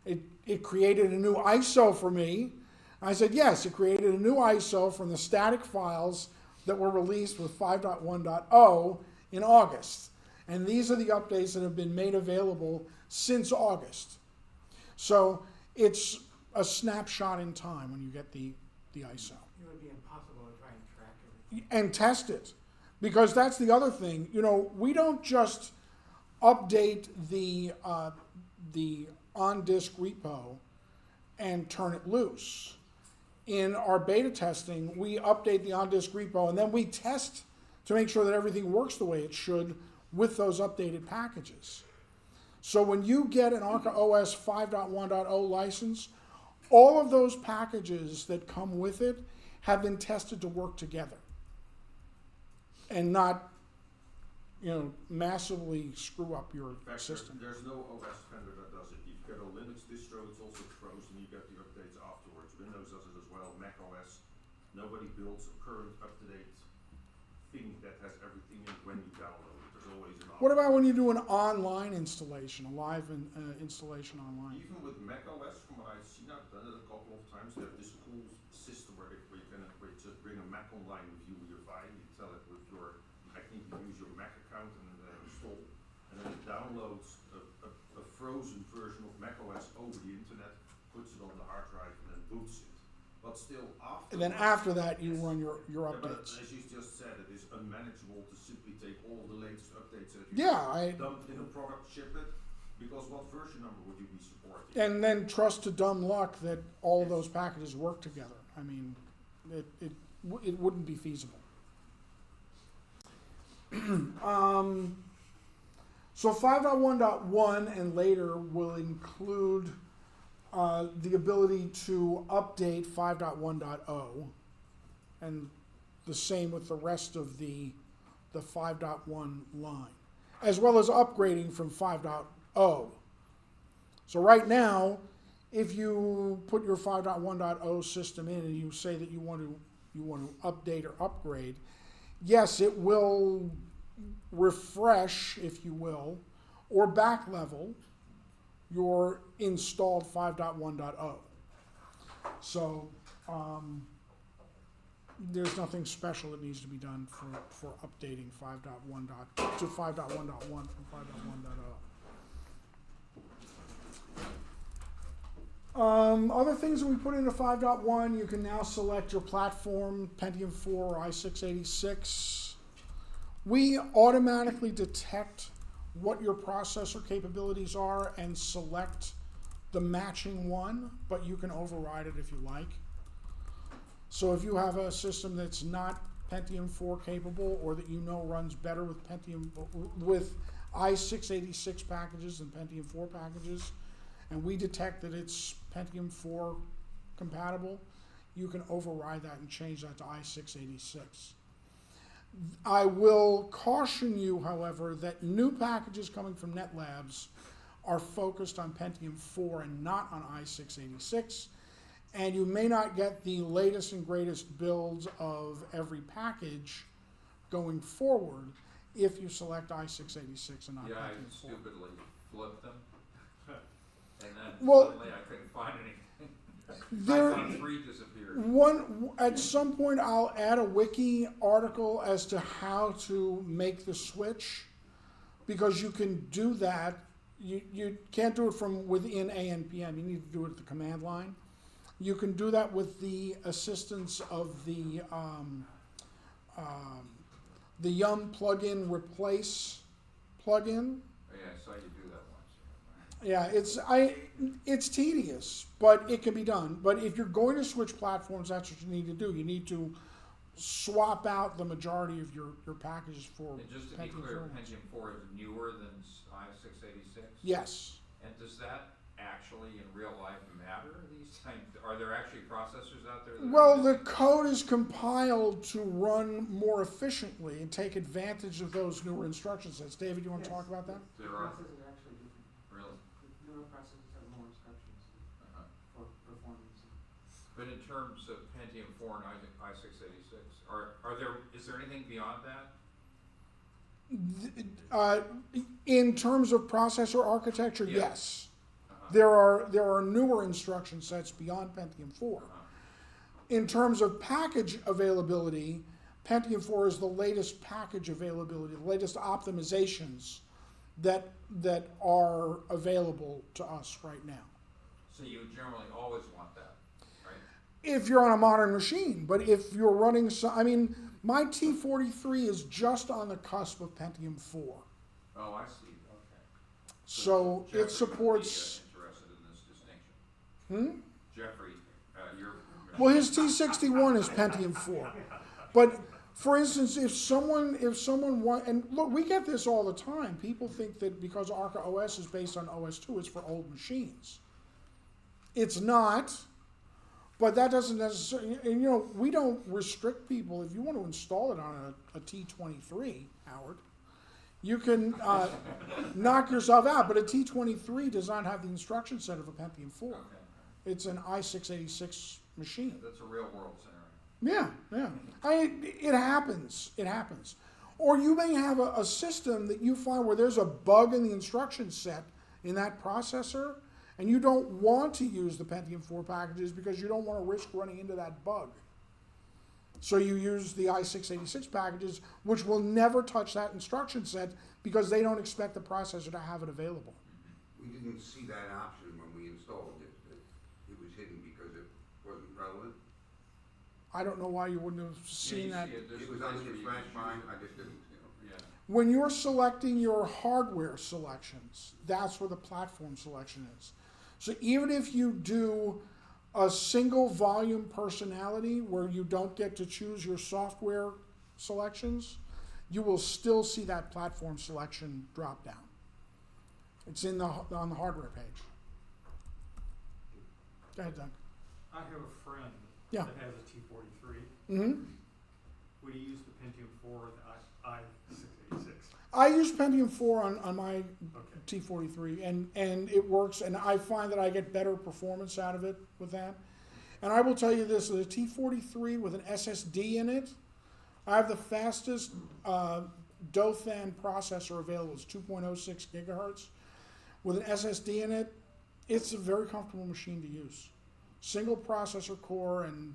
It created a new ISO for me. I said, yes, it created a new ISO from the static files that were released with 5.1.0 in August. And these are the updates that have been made available since August. So it's a snapshot in time when you get the ISO. It would be impossible to try and track everything. And test it. Because that's the other thing. You know, we don't just update the on-disk repo and turn it loose. In our beta testing, we update the on-disk repo and then we test to make sure that everything works the way it should with those updated packages. So when you get an ArcaOS 5.1.0 license, all of those packages that come with it have been tested to work together and not, you know, massively screw up your In fact, system. there's no OS vendor that does it. You get a Linux distro, it's also frozen, you get the updates afterwards. Windows does it as well, Mac OS. Nobody builds a current, up-to-date thing that has everything in when you download it. There's always an What about when you do an online installation, a live installation online? Even with Mac OS, from what I've seen, I've done it a couple of times, they have this cool system where you just bring a Mac online with UEFI, you tell it with your, I think you use your Mac account and install, and then it downloads a frozen version of Mac OS over the internet, puts it on the hard drive and then boots it. But still after And then after that, you run your but updates. as you just said, it is unmanageable to simply take all the latest updates that you Yeah, dump in a product, ship it, because what version number would you be supporting? and then trust to dumb luck that all of those packages work together. I mean, it wouldn't be feasible. So 5.1.1 and later will include the ability to update 5.1.0, and the same with the rest of the 5.1 line, as well as upgrading from 5.0. So right now, if you put your 5.1.0 system in and you say that you want to update or upgrade, yes, it will refresh, if you will, or back level your installed 5.1.0. So there's nothing special that needs to be done for updating 5.1 to 5.1.1 from 5.1.0. Other things that we put into 5.1, you can now select your platform, Pentium 4 or i6-86. We automatically detect what your processor capabilities are and select the matching one, but you can override it if you like. So if you have a system that's not Pentium 4 capable, or that you know runs better with i6-86 packages than Pentium 4 packages, and we detect that it's Pentium 4 compatible, you can override that and change that to i6-86. I will caution you, however, that new packages coming from NetLabs are focused on Pentium 4 and not on i6-86, and you may not get the latest and greatest builds of every package going forward if you select i686 and not Yeah, I Pentium 4. stupidly flipped them. And then Well, suddenly I couldn't find anything. There, 5.3 disappeared. at some point I'll add a wiki article as to how to make the switch, because you can do that. You can't do it from within ANPM. You need to do it at the command line. You can do that with the assistance of the Yum plugin replace plugin. Oh, yeah, I saw you do that once. Yeah, it's tedious, but it can be done. But if you're going to switch platforms, that's what you need to do. You need to swap out the majority of your packages for And just to be Pentium clear, 4. Pentium 4 is newer than i686? Yes. And does that actually in real life matter these times? Are there actually processors out there? That Well, are the missing? code is compiled to run more efficiently and take advantage of those newer instruction sets. David, you want to talk about that? There are, Processors are actually different. really? The newer processors have more instructions Uh-huh. for performance. But in terms of Pentium 4 and i686, is there anything beyond that? In terms of processor architecture, Yeah. yes. Uh-huh. There are newer instruction sets beyond Pentium 4. Uh-huh. In terms of package availability, Pentium 4 is the latest package availability, the latest optimizations that are available to us right now. So you generally always want that, right? If you're on a modern machine, but if you're running, my T43 is just on the cusp of Pentium 4. Oh, I see, okay. So Jeffrey it supports, would be, interested in this distinction. hmm? Jeffrey, your Well, his T61 is Pentium 4. But for instance, if someone and look, we get this all the time. People think that because ArcaOS is based on OS2, it's for old machines. It's not, but that doesn't necessarily, and we don't restrict people. If you want to install it on a T23, Howard, you can knock yourself out, but a T23 does not have the instruction set of a Pentium 4. Okay. It's an i686 machine. That's a real world scenario. Yeah. It happens. It happens. Or you may have a system that you find where there's a bug in the instruction set in that processor, and you don't want to use the Pentium 4 packages because you don't want to risk running into that bug. So you use the i686 packages, which will never touch that instruction set because they don't expect the processor to have it available. We didn't see that option when we installed it. It was hidden because it wasn't relevant. I don't know why you wouldn't have seen that. It was on the flash mine, I just didn't, Yeah. When you're selecting your hardware selections, that's where the platform selection is. So even if you do a single volume personality where you don't get to choose your software selections, you will still see that platform selection drop down. It's on the hardware page. Go ahead, Doug. I have a friend Yeah. that has a T43. Mm-hmm. Would he use the Pentium 4 or the i686? I use Pentium 4 on my Okay. T43, and it works, and I find that I get better performance out of it with that. And I will tell you this, the T43 with an SSD in it, I have the fastest Dothan processor available. It's 2.06 gigahertz. With an SSD in it, it's a very comfortable machine to use. Single processor core, and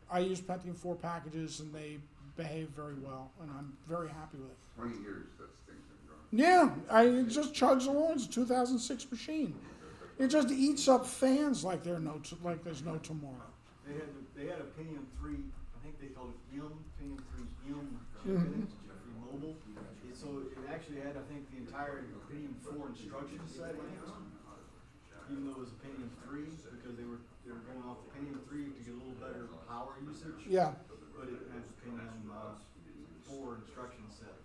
I use Pentium 4 packages, and they behave very well, and I'm very happy with it. 20 years, that's things have gone. Yeah, it just chugs along. It's a 2006 machine. It just eats up fans like there's no tomorrow. They had a Pentium 3, I think they called it Pentium 3 chip in it, Jeffrey Mobile. So it actually had, I think, the entire Pentium 4 instruction set in it, even though it was a Pentium 3, because they were going off the Pentium 3 to get a little better power usage. Yeah. But it has Pentium 4 instruction set.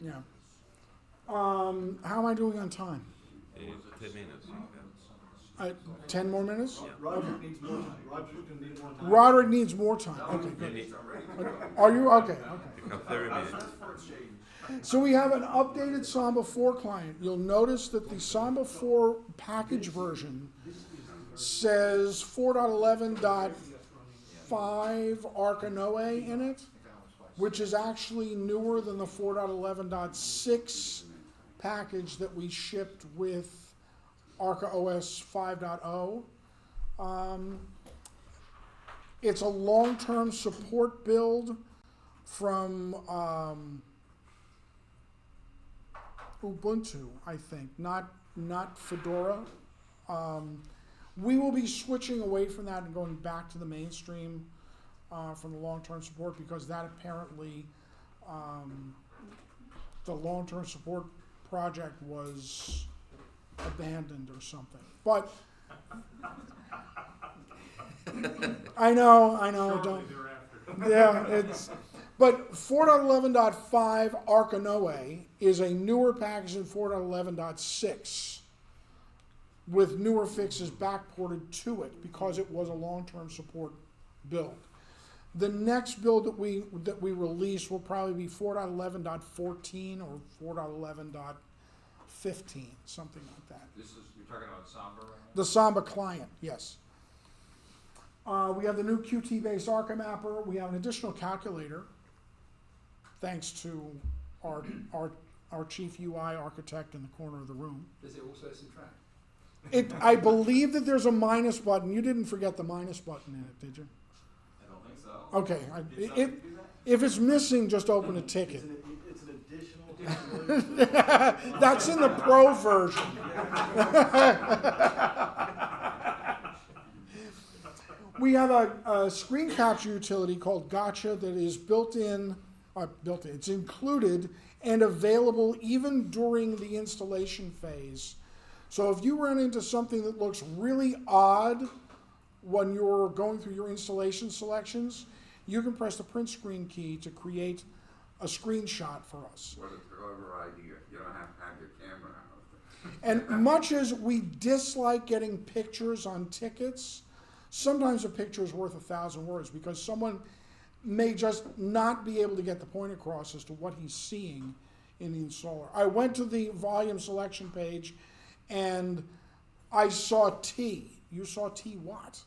Yeah. How am I doing on time? 10 minutes. 10 more minutes? Roger needs more time. Roger's gonna need more time. Roderick needs more time. Okay, good. Are you? Okay. You have 30 minutes. So we have an updated Samba 4 client. You'll notice that the Samba 4 package version says 4.11.5 Arca Noae in it. which is actually newer than the 4.11.6 package that we shipped with ArcaOS 5.0. It's a long-term support build from Ubuntu, I think, not Fedora. We will be switching away from that and going back to the mainstream from the long-term support, because that apparently, the long-term support project was abandoned or something. But I know, don't. Yeah, but 4.11.5 Arca Noae is a newer package than 4.11.6 with newer fixes backported to it because it was a long-term support build. The next build that we release will probably be 4.11.14 or 4.11.15, something like that. You're talking about Samba right now? The Samba client, yes. We have the new Qt-based Arca mapper. We have an additional calculator, thanks to our chief UI architect in the corner of the room. Does it also subtract? I believe that there's a minus button. You didn't forget the minus button in it, did you? I don't think so. Okay. Did somebody do that? If it's missing, just open a ticket. It's an additional. That's in the Pro version. We have a screen capture utility called Gotcha that is it's included and available even during the installation phase. So if you run into something that looks really odd when you're going through your installation selections, you can press the print screen key to create a screenshot for us. What a clever idea. You don't have to have your camera out. And much as we dislike getting pictures on tickets, sometimes a picture is worth 1,000 words, because someone may just not be able to get the point across as to what he's seeing in the installer. I went to the volume selection page and I saw T. You saw T what?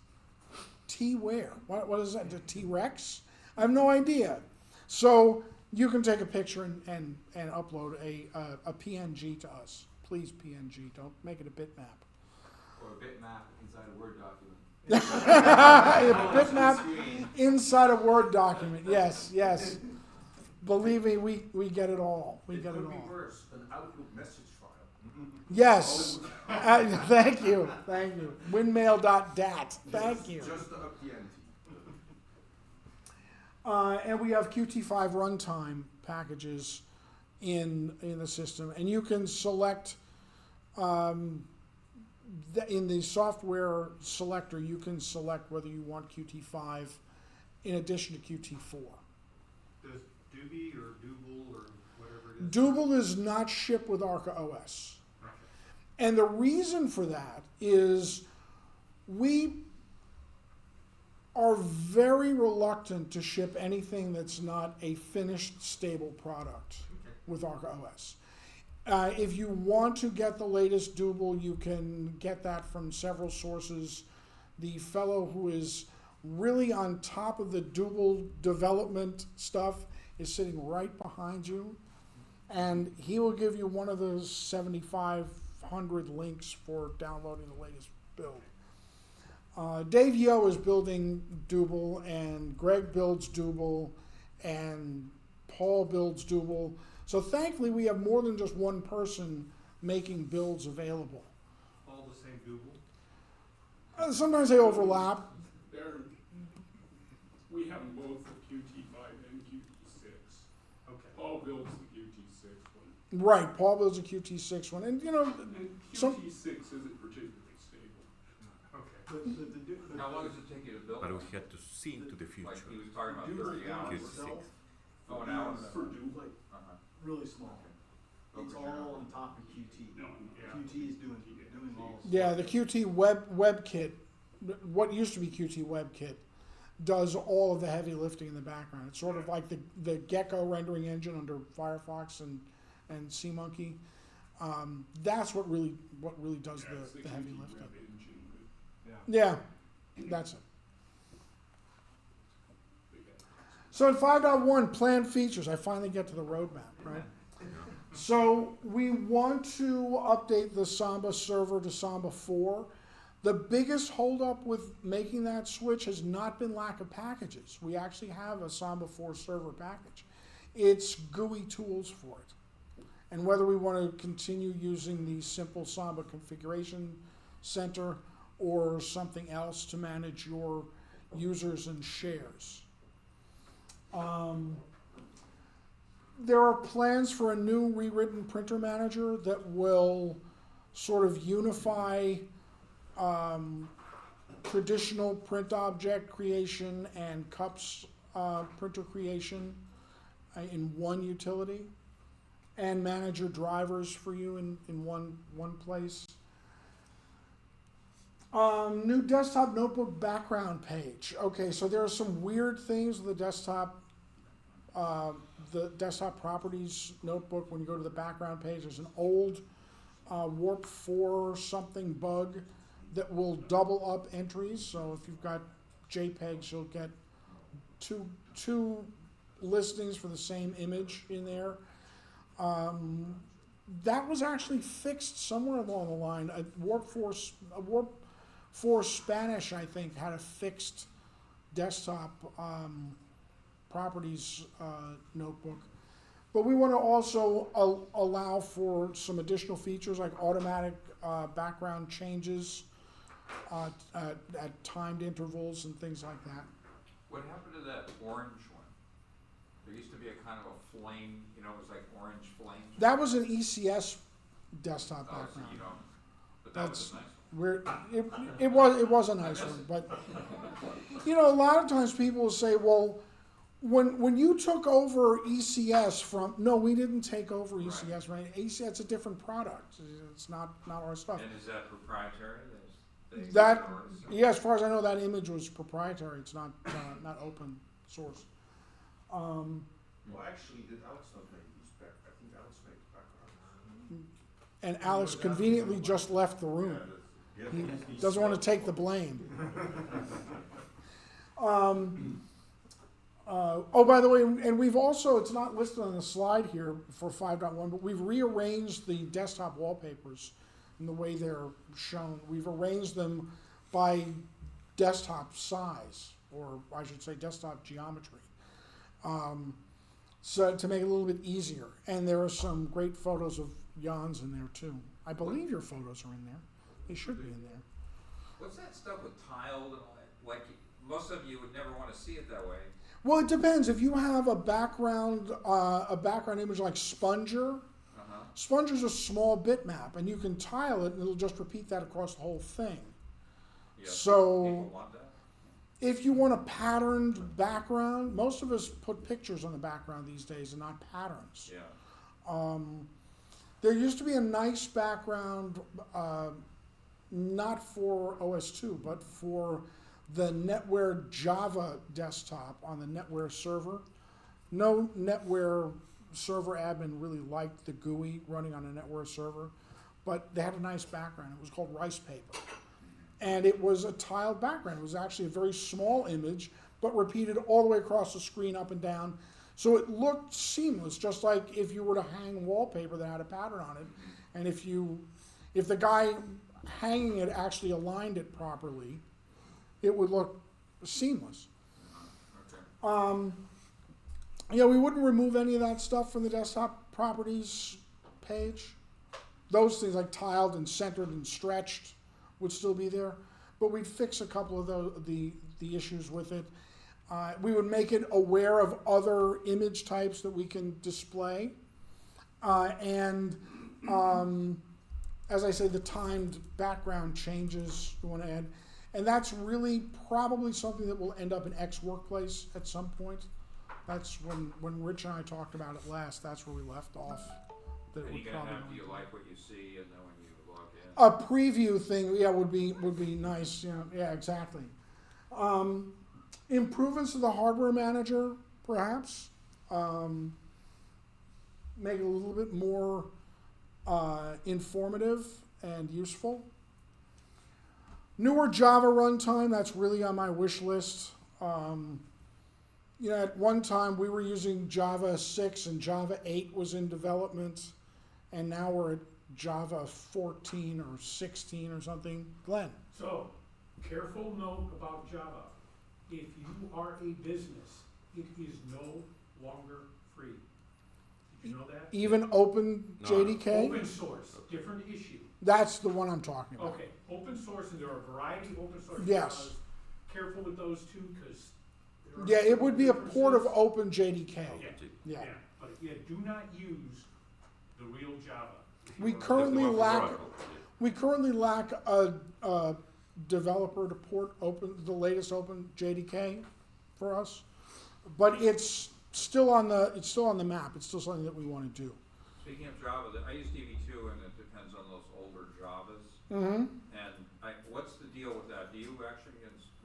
T where? What is that? The T-Rex? I have no idea. So you can take a picture and upload a PNG to us. Please, PNG. Don't make it a bitmap. Or a bitmap inside a Word document. Bitmap inside a Word document. Yes, yes. Believe me, we get it all. We get it It would all. be worse, an Outlook message file. Yes. Thank you. Thank you. Windmail.dat. Thank you. Just a PNG. And we have Qt5 runtime packages in the system, and you can select in the software selector. You can select whether you want Qt5 in addition to Qt4. Does Doobie or Double or whatever it is? Double is not shipped with ArcaOS, and the reason for that is we are very reluctant to ship anything that's not a finished, stable product with ArcaOS. If you want to get the latest Double, you can get that from several sources. The fellow who is really on top of the Double development stuff is sitting right behind you, and he will give you one of those 7,500 links for downloading the latest build. Dave Yo is building Double, and Greg builds Double, and Paul builds Double. So thankfully, we have more than just one person making builds available. All the same Double? Sometimes they overlap. We have both the QT5 and QT6. Okay. Paul builds the QT6 one. Right, Paul builds a QT6 one, and And QT6 isn't particularly stable. Okay. How long does it take you to build? But we one? had to see into the future. Like he was talking about 30 hours. QT6. Oh, an hour. For Duke. Really small. It's all on top of QT. No, QT is doing all. yeah, the Qt WebKit, what used to be Qt WebKit, does all of the heavy lifting in the background. It's sort of like the Gecko rendering engine under Firefox and SeaMonkey. That's what really does the heavy lifting. Yeah, that's it. So in 5.1, planned features, I finally get to the roadmap, right? So we want to update the Samba server to Samba 4. The biggest holdup with making that switch has not been lack of packages. We actually have a Samba 4 server package. It's GUI tools for it. And whether we want to continue using the simple Samba configuration center or something else to manage your users and shares. There are plans for a new rewritten printer manager that will sort of unify traditional print object creation and cups printer creation in one utility, and manage your drivers for you in one place. New desktop notebook background page. Okay, so there are some weird things with the desktop properties notebook. When you go to the background page, there's an old Warp 4 something bug that will double up entries. So if you've got JPEGs, you'll get two listings for the same image in there. That was actually fixed somewhere along the line. Warp 4 Spanish, I think, had a fixed desktop properties notebook. But we want to also allow for some additional features like automatic background changes at timed intervals and things like that. What happened to that orange one? There used to be a kind of a flame, it was like orange flame. That was an ECS desktop Oh, so background. you don't, but that was a nice one. It was a nice one, but a lot of times people will say, well, when you took over ECS from, no, we didn't take over ECS, right? ECS is a different product. It's not our stuff. And is that proprietary? Yeah, as far as I know, that image was proprietary. It's not open source. Well, actually, did Alex not make these back? I think Alex made the background. And Alex conveniently just left the room. He doesn't want to take the blame. By the way, and we've also, it's not listed on the slide here for 5.1, but we've rearranged the desktop wallpapers in the way they're shown. We've arranged them by desktop size, or I should say desktop geometry. So to make it a little bit easier. And there are some great photos of Jan's in there too. I believe your photos are in there. They should be in there. What's that stuff with tiled and all that? Like, most of you would never want to see it that way. Well, it depends. If you have a background image like Sponger, Sponger's a small bitmap, and you can tile it, and it'll just repeat that across the whole thing. Yeah, So, people want that. if you want a patterned background, most of us put pictures on the background these days and not patterns. Yeah. There used to be a nice background, not for OS2, but for the NetWare Java desktop on the NetWare server. No NetWare server admin really liked the GUI running on a NetWare server, but they had a nice background. It was called Rice Paper. And it was a tiled background. It was actually a very small image, but repeated all the way across the screen, up and down. So it looked seamless, just like if you were to hang wallpaper that had a pattern on it. And if the guy hanging it actually aligned it properly, it would look seamless. Okay. Yeah, we wouldn't remove any of that stuff from the desktop properties page. Those things like tiled and centered and stretched would still be there, but we'd fix a couple of the issues with it. We would make it aware of other image types that we can display. And as I say, the timed background changes we want to add. And that's really probably something that will end up in X Workplace at some point. That's when Rich and I talked about it last, that's where we left off. That it And would you're gonna probably have, go do you into. like what you see, and then when you log in? A preview thing, yeah, would be nice. Yeah, exactly. Improvements to the hardware manager, perhaps. Make it a little bit more informative and useful. Newer Java runtime, that's really on my wish list. You know, at one time, we were using Java 6 and Java 8 was in development, and now we're at Java 14 or 16 or something. Glenn? So, careful note about Java. If you are a business, it is no longer free. Did you know that? Even Open No. JDK? Open source, different issue. That's the one I'm talking about. Okay, open source, and there are a variety of open source. Yes. Javas. Careful with those two, because. Yeah, it would be a port of Open JDK. Yeah, Yeah. yeah, but yeah, do not use the real Java. If you We wanna- currently Just the one for lack, Oracle. we currently lack a developer to port the latest Open JDK for us, but it's still on the map. It's still something that we want to do. Speaking of Java, I use DB2 and it depends on those older Javas. Mm-hmm. And what's the deal with that? Do you actually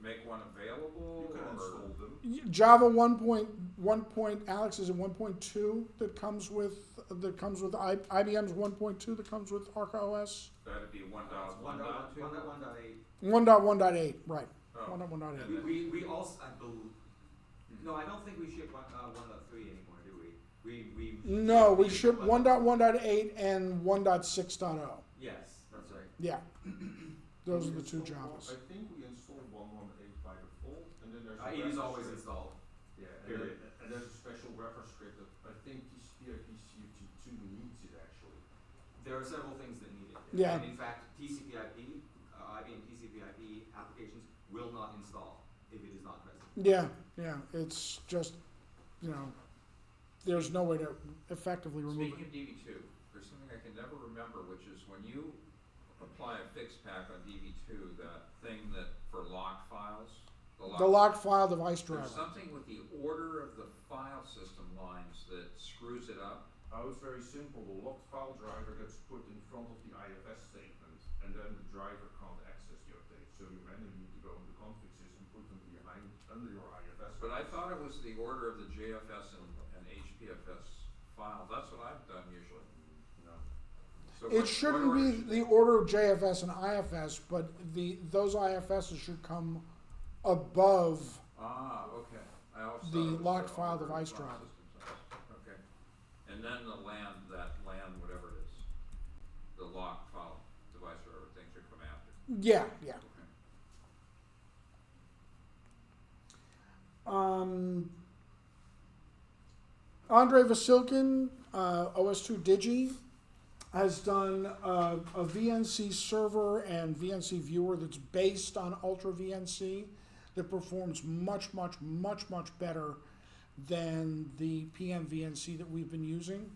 make one available? You can or- install them. Java 1.1. Alex, is it 1.2 that comes with IBM's 1.2 that comes with ArcaOS? That'd be 1.1.2? 1.1.8. 1.1.8, right? Oh. 1.1.8. We also, I believe, no, I don't think we ship 1.3 anymore, do we? No, we ship 1.1.8 and 1.6.0. Yes, that's right. Yeah, those are We the two installed Javas. I think we installed 1.1.8 by default, and then there's. 8 is always installed. Yeah, Period. and there's a special reference script that I think TCP/IP2 needs it actually. There are several things that need it. Yeah. And in fact, TCP/IP, IBM TCP/IP applications will not install if it is not present. Yeah, it's just, there's no way to effectively remove Speaking it. of DB2, there's something I can never remember, which is when you apply a fixed pack on DB2, that thing that for lock files, The locked file device driver. there's something with the order of the file system lines that screws it up. Oh, it's very simple. The locked file driver gets put in front of the IFS statement, and then the driver can't access the update. So you manually need to go in the config system, put them behind under your IFS. But I thought it was the order of the JFS and HPFS files. That's what I've done usually. No. So It what shouldn't order be should the order of JFS and IFS, but those IFSs should come above. Okay. I always The thought it was locked the file order of device file driver. systems. Okay. And then the LAN, whatever it is, the locked file device or thing should come after. Yeah. Okay. Andrei Vasilkin, OS2 Digi, has done a VNC server and VNC viewer that's based on Ultra VNC that performs much better than the PM VNC that we've been using.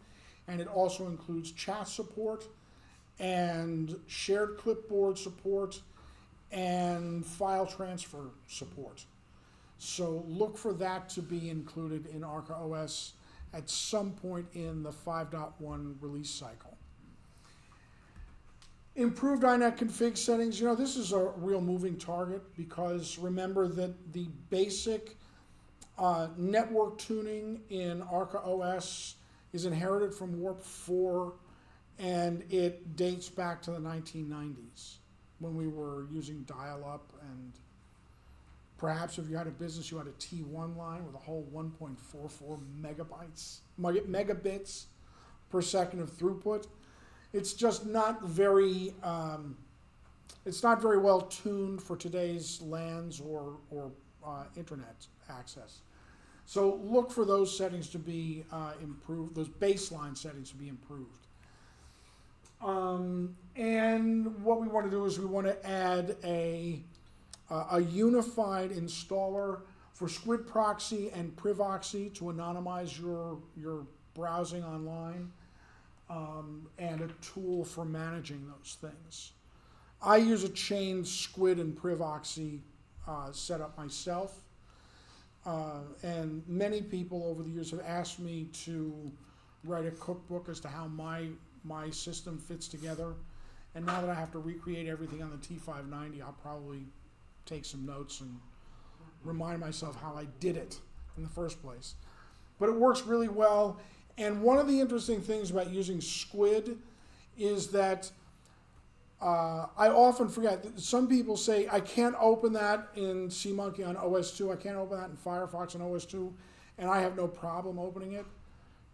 And it also includes chat support and shared clipboard support and file transfer support. So look for that to be included in ArcaOS at some point in the 5.1 release cycle. Improved iNet config settings. This is a real moving target because remember that the basic network tuning in ArcaOS is inherited from Warp 4, and it dates back to the 1990s when we were using dial-up, and perhaps if you had a business, you had a T1 line with a whole 1.44 megabits per second of throughput. It's just not very well tuned for today's LANs or internet access. So look for those settings to be improved, those baseline settings to be improved. And what we want to do is we want to add a unified installer for Squid Proxy and Privoxy to anonymize your browsing online, and a tool for managing those things. I use a chained Squid and Privoxy setup myself, and many people over the years have asked me to write a cookbook as to how my system fits together. And now that I have to recreate everything on the T590, I'll probably take some notes and remind myself how I did it in the first place. But it works really well. And one of the interesting things about using Squid is that I often forget. Some people say, I can't open that in CMonkey on OS2, I can't open that in Firefox on OS2, and I have no problem opening it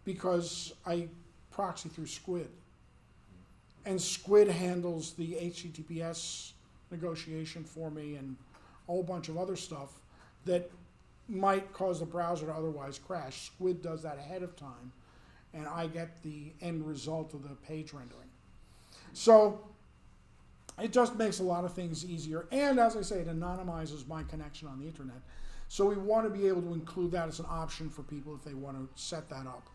because I proxy through Squid. And Squid handles the HTTPS negotiation for me and a whole bunch of other stuff that might cause the browser to otherwise crash. Squid does that ahead of time, and I get the end result of the page rendering. So it just makes a lot of things easier. And as I say, it anonymizes my connection on the internet. So we want to be able to include that as an option for people if they want to set that up.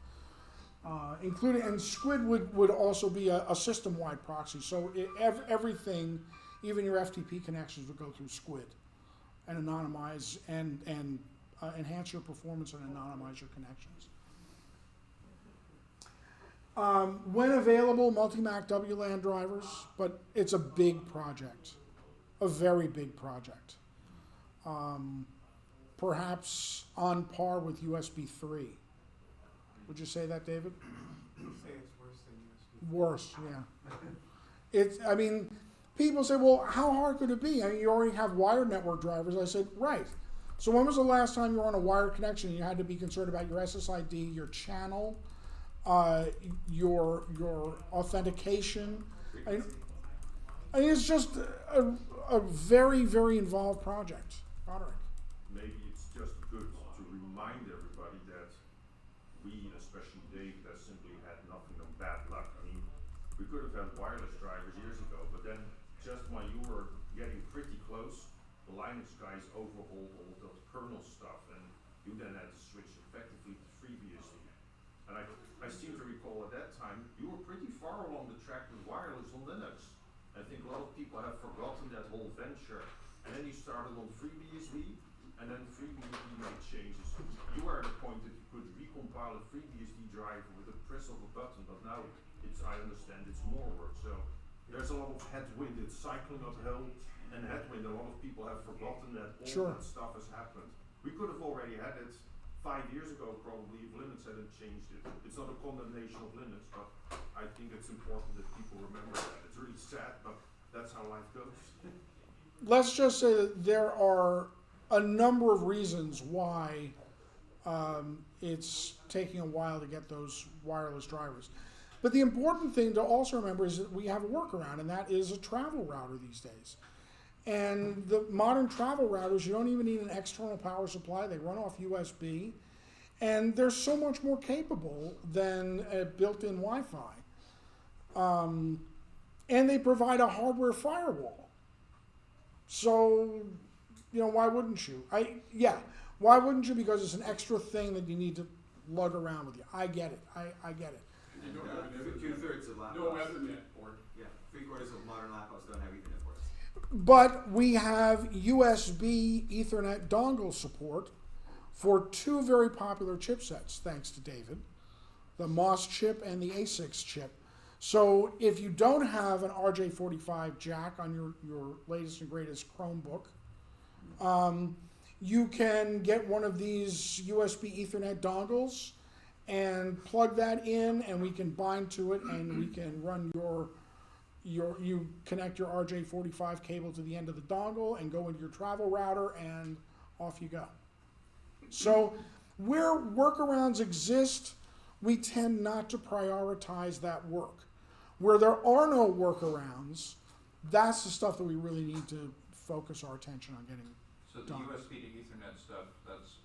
Including, and Squid would also be a system-wide proxy. So everything, even your FTP connections, would go through Squid and anonymize and enhance your performance and anonymize your connections. When available, multi-Mac WLAN drivers, but it's a big project, a very big project. Perhaps on par with USB 3. Would you say that, David? Say it's worse than USB. Worse, yeah. I mean, people say, well, how hard could it be? I mean, you already have wired network drivers. I said, right. So when was the last time you were on a wired connection and you had to be concerned about your SSID, your channel, your authentication? I mean, it's just a very, very involved project. Roderick. Maybe it's just good to remind everybody that we, especially Dave, that simply had nothing of bad luck. I mean, we could have had wireless drivers years ago, but then just when you were getting pretty close, the Linux guys overhauled all of those kernel stuff, and you then had to switch effectively to FreeBSD. And I seem to recall at that time, you were pretty far along the track with wireless on Linux. I think a lot of people have forgotten that whole venture. And then you started on FreeBSD, and then FreeBSD made changes. You were at a point that you could recompile a FreeBSD driver with a press of a button, but now I understand it's more work. So there's a lot of headwind, it's cycling uphill and headwind. A lot of people have forgotten that all that stuff has happened. We could have already had it 5 years ago probably if Linux hadn't changed it. It's not a condemnation of Linux, but I think it's important that people remember that. It's really sad, but that's how life goes. Let's just say that there are a number of reasons why it's taking a while to get those wireless drivers. But the important thing to also remember is that we have a workaround, and that is a travel router these days. And the modern travel routers, you don't even need an external power supply. They run off USB, and they're so much more capable than a built-in Wi-Fi. And they provide a hardware firewall. So, why wouldn't you? Why wouldn't you? Because it's an extra thing that you need to lug around with you. I get it. I get it. And 2/3 of laptops. No Ethernet port. Yeah, 3/4 of modern laptops don't have Ethernet ports. But we have USB Ethernet dongle support for two very popular chipsets, thanks to David, the MOS chip and the A6 chip. So if you don't have an RJ45 jack on your latest and greatest Chromebook, you can get one of these USB Ethernet dongles and plug that in, and we can bind to it, and we can run you connect your RJ45 cable to the end of the dongle and go into your travel router, and off you go. So where workarounds exist, we tend not to prioritize that work. Where there are no workarounds, that's the stuff that we really need to focus our attention on getting So the done. USB to Ethernet stuff, that's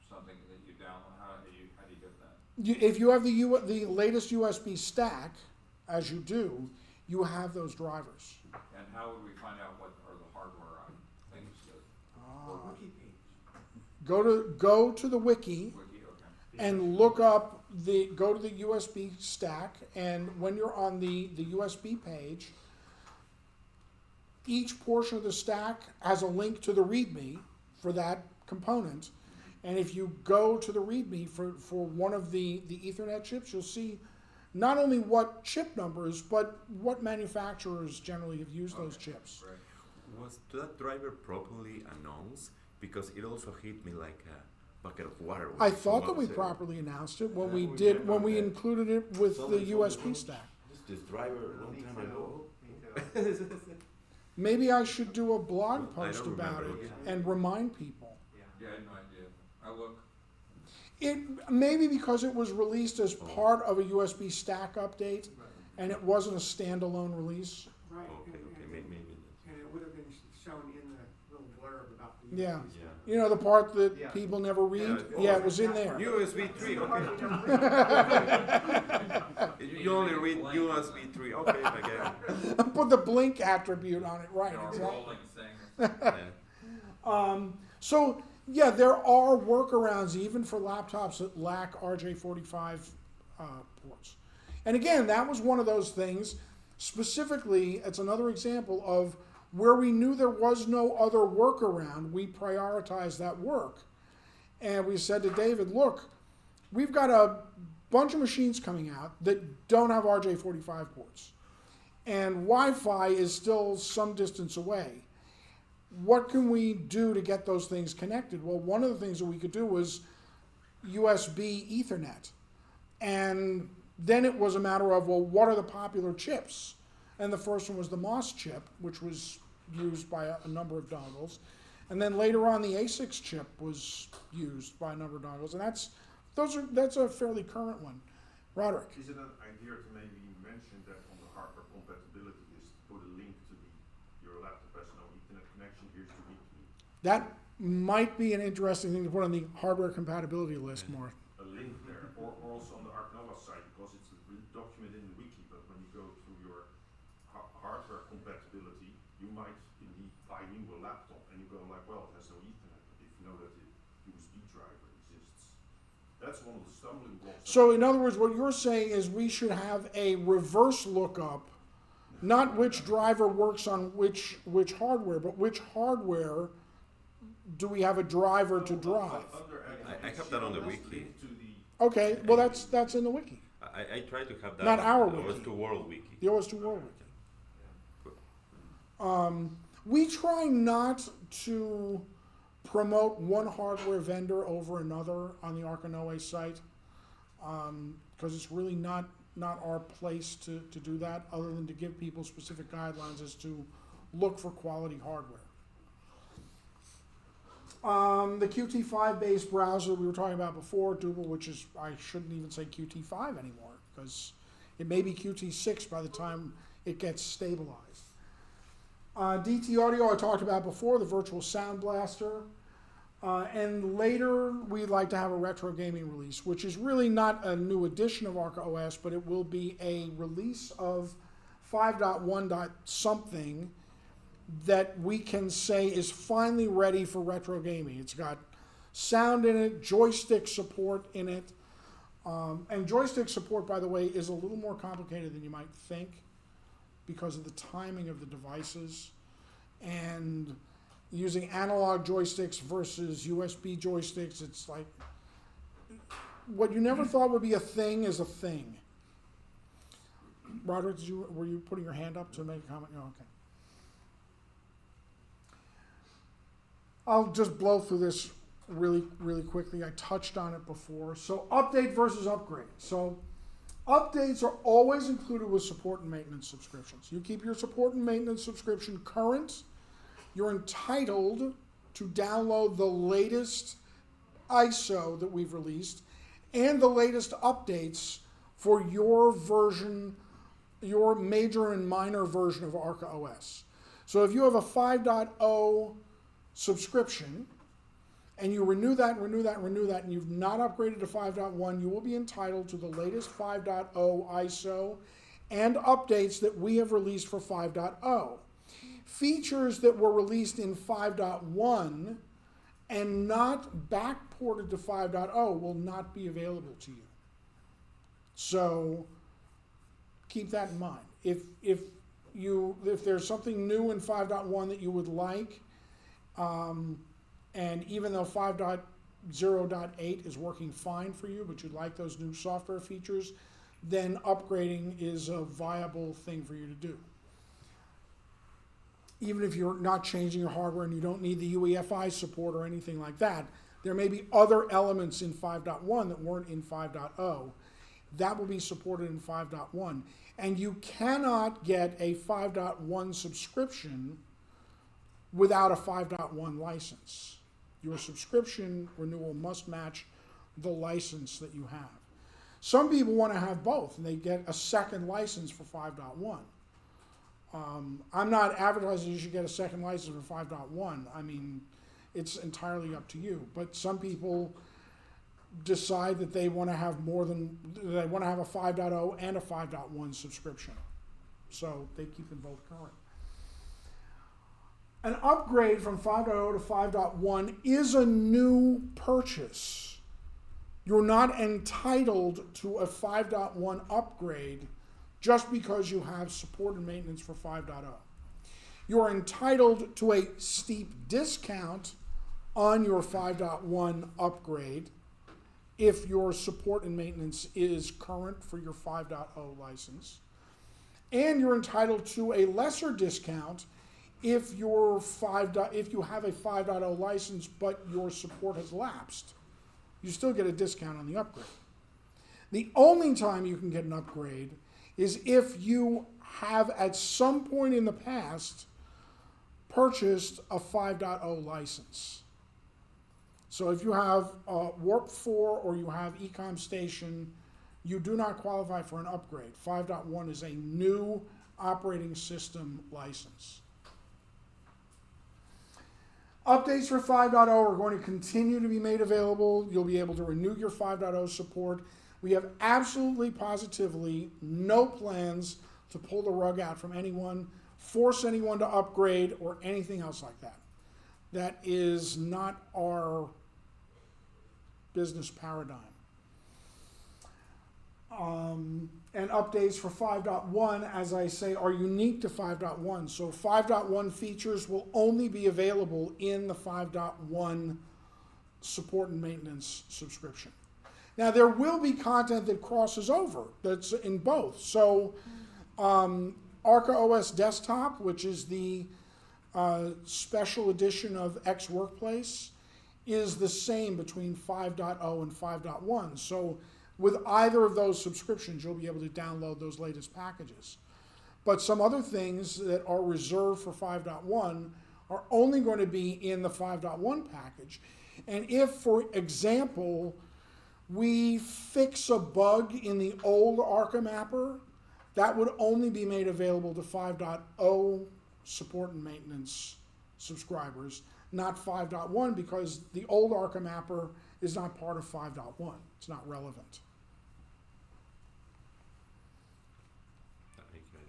something that you download. How do you get that? If you have the latest USB stack, as you do, you have those drivers. And how would we find out what are the hardware on things that Wiki page. Go to the wiki wiki? Okay. and look up go to the USB stack, and when you're on the USB page, each portion of the stack has a link to the README for that component. And if you go to the README for one of the Ethernet chips, you'll see not only what chip numbers, but what manufacturers generally have used those chips. Right. Was that driver properly announced? Because it also hit me like a bucket of water. I thought that we properly announced it when we included it with the USB stack. This driver a long time ago. Me too. Maybe I should do a blog I post don't about it remember looking. and remind people. Yeah, I had no idea. I look. It maybe because it was released as part of a USB stack update, and it wasn't a standalone release. Right, Okay, maybe. and it would have been shown in the little blurb about the. Yeah. USB. Yeah. You know the part that Yeah. people never read? Yeah, Yeah, it was in there. USB 3, okay. You only read USB 3, okay, I get it. Put the blink attribute on it, right? You know, Exactly. rolling thing. Yeah. So yeah, there are workarounds even for laptops that lack RJ45 ports. And again, that was one of those things. Specifically, it's another example of where we knew there was no other workaround. We prioritized that work, and we said to David, "Look, we've got a bunch of machines coming out that don't have RJ45 ports, and Wi-Fi is still some distance away. What can we do to get those things connected?" Well, one of the things that we could do was USB Ethernet. And then it was a matter of, well, what are the popular chips? And the first one was the MOS chip, which was used by a number of dongles. And then later on, the A6 chip was used by a number of dongles. And that's a fairly current one. Roderick. Is it an idea to maybe mention that on the hardware compatibility list, put a link to your laptop has no Ethernet connection, here's the link to it. That might be an interesting thing to put on the hardware compatibility list more. A link there, or also on the ArcaOS site, because it's documented in the wiki, but when you go through your hardware compatibility, you might indeed buy a newer laptop, and you go like, well, it has no Ethernet, but if you know that the USB driver exists, that's one of the stumbling blocks. So in other words, what you're saying is we should have a reverse lookup, not which driver works on which hardware, but which hardware do we have a driver to drive. I have that on the wiki. Okay, well that's in the wiki. I try to have that Not our on the wiki. OS2 World wiki. The OS2 World wiki. We try not to promote one hardware vendor over another on the Arca Noae site, because it's really not our place to do that, other than to give people specific guidelines as to look for quality hardware. The Qt5 based browser we were talking about before, Drupal, which is, I shouldn't even say Qt5 anymore, because it may be Qt6 by the time it gets stabilized. DT Audio I talked about before, the virtual sound blaster. And later we'd like to have a retro gaming release, which is really not a new edition of ArcaOS, but it will be a release of 5.1. something that we can say is finally ready for retro gaming. It's got sound in it, joystick support in it. And joystick support, by the way, is a little more complicated than you might think because of the timing of the devices and using analog joysticks versus USB joysticks. It's like what you never thought would be a thing is a thing. Roderick, were you putting your hand up to make a comment? No, okay. I'll just blow through this really, really quickly. I touched on it before. So update versus upgrade. So updates are always included with support and maintenance subscriptions. You keep your support and maintenance subscription current. You're entitled to download the latest ISO that we've released and the latest updates for your version, your major and minor version of ArcaOS. So if you have a 5.0 subscription and you renew that, and you've not upgraded to 5.1, you will be entitled to the latest 5.0 ISO and updates that we have released for 5.0. Features that were released in 5.1 and not backported to 5.0 will not be available to you. So keep that in mind. If there's something new in 5.1 that you would like, and even though 5.0.8 is working fine for you, but you'd like those new software features, then upgrading is a viable thing for you to do. Even if you're not changing your hardware and you don't need the UEFI support or anything like that, there may be other elements in 5.1 that weren't in 5.0 that will be supported in 5.1. And you cannot get a 5.1 subscription without a 5.1 license. Your subscription renewal must match the license that you have. Some people want to have both, and they get a second license for 5.1. I'm not advertising you should get a second license for 5.1. I mean, it's entirely up to you. But some people decide that they want to have they want to have a 5.0 and a 5.1 subscription. So they keep them both current. An upgrade from 5.0 to 5.1 is a new purchase. You're not entitled to a 5.1 upgrade just because you have support and maintenance for 5.0. You're entitled to a steep discount on your 5.1 upgrade if your support and maintenance is current for your 5.0 license. And you're entitled to a lesser discount if you have a 5.0 license but your support has lapsed. You still get a discount on the upgrade. The only time you can get an upgrade is if you have at some point in the past purchased a 5.0 license. So if you have Warp 4 or you have Ecom Station, you do not qualify for an upgrade. 5.1 is a new operating system license. Updates for 5.0 are going to continue to be made available. You'll be able to renew your 5.0 support. We have absolutely, positively no plans to pull the rug out from anyone, force anyone to upgrade, or anything else like that. That is not our business paradigm. And updates for 5.1, as I say, are unique to 5.1. So 5.1 features will only be available in the 5.1 support and maintenance subscription. Now, there will be content that crosses over that's in both. So ArcaOS Desktop, which is the special edition of X Workplace, is the same between 5.0 and 5.1. So with either of those subscriptions, you'll be able to download those latest packages. But some other things that are reserved for 5.1 are only going to be in the 5.1 package. And if, for example, we fix a bug in the old Arca mapper, that would only be made available to 5.0 support and maintenance subscribers, not 5.1, because the old Arca mapper is not part of 5.1. It's not relevant.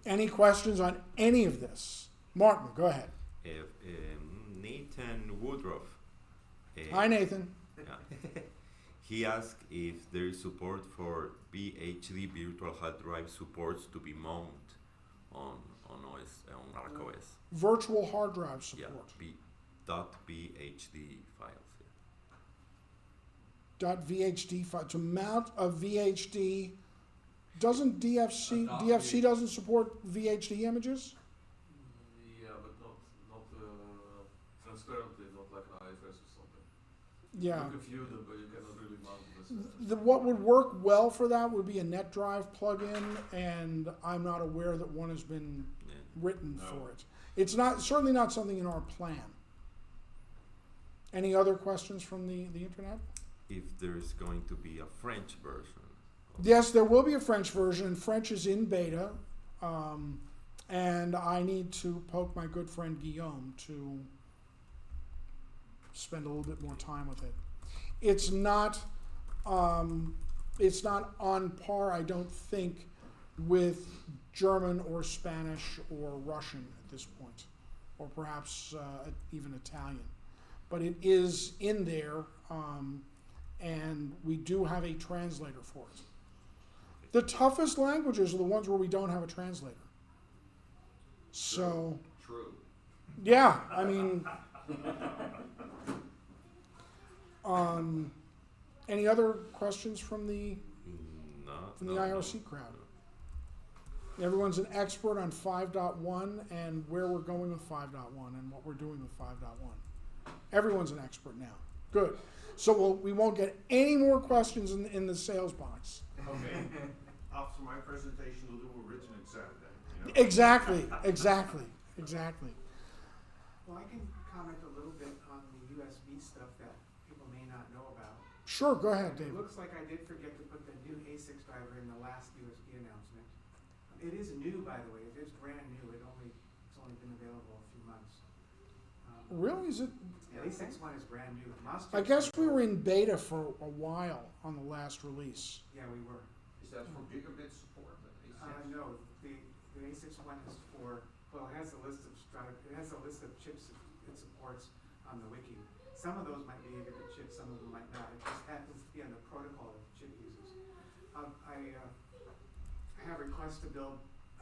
Any questions on any of this? Martin, go ahead. Nathan Woodruff. Hi, Nathan. He asked if there is support for BHD virtual hard drive supports to be mounted on ArcaOS. Virtual hard drive support. Yeah, .bhd files. Yeah. .vhd file to mount a VHD. Doesn't DFC doesn't support VHD images? Yeah, but not transparently, not like an IFS or something. Yeah. You can view them, but you cannot really mount them. What would work well for that would be a NetDrive plugin, and I'm not aware that one has been written for it. It's certainly not something in our plan. Any other questions from the internet? If there's going to be a French version. Yes, there will be a French version. French is in beta, and I need to poke my good friend Guillaume to spend a little bit more time with it. It's not on par, I don't think, with German or Spanish or Russian at this point, or perhaps even Italian. But it is in there, and we do have a translator for it. The toughest languages are the ones where we don't have a translator. So, True. Yeah, I mean, any other questions from the IRC crowd? Everyone's an expert on 5.1 and where we're going with 5.1 and what we're doing with 5.1. Everyone's an expert now. Good. So we won't get any more questions in the sales box. Okay. my presentation will do a written exam then, you know? Exactly. Well, I can comment a little bit on the USB stuff that people may not know about. Sure, go ahead, It David. looks like I did forget to put the new A6 driver in the last USB announcement. It is new, by the way. It is brand new. It's only been available a few months. Really, is it? Yeah, A6 one is brand new. I guess we were in beta for a while on the last release. Yeah, we were. Is that for gigabit support, that A6? No, the A6 one is for, well, it has a list of chips it supports on the wiki. Some of those might be gigabit chips, some of them might not. It just happens to be on the protocol that the chip uses. I have requests to build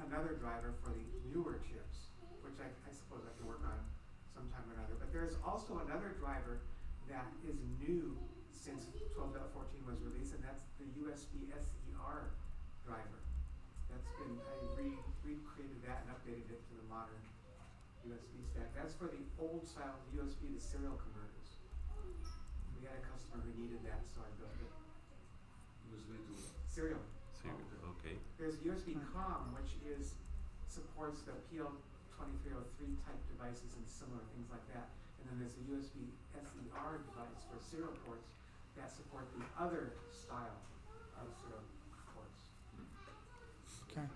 another driver for the newer chips, which I suppose I can work on sometime or another. But there's also another driver that is new since 12.14 was released, and that's the USB SER driver. I recreated that and updated it to the modern USB stack. That's for the old style USB to serial converters. We had a customer who needed that, so I built it. USB to Serial. Okay. There's USB COM, which supports the PL2303 type devices and similar things like that. And then there's a USB SER device for serial ports that support the other style of serial ports. Okay.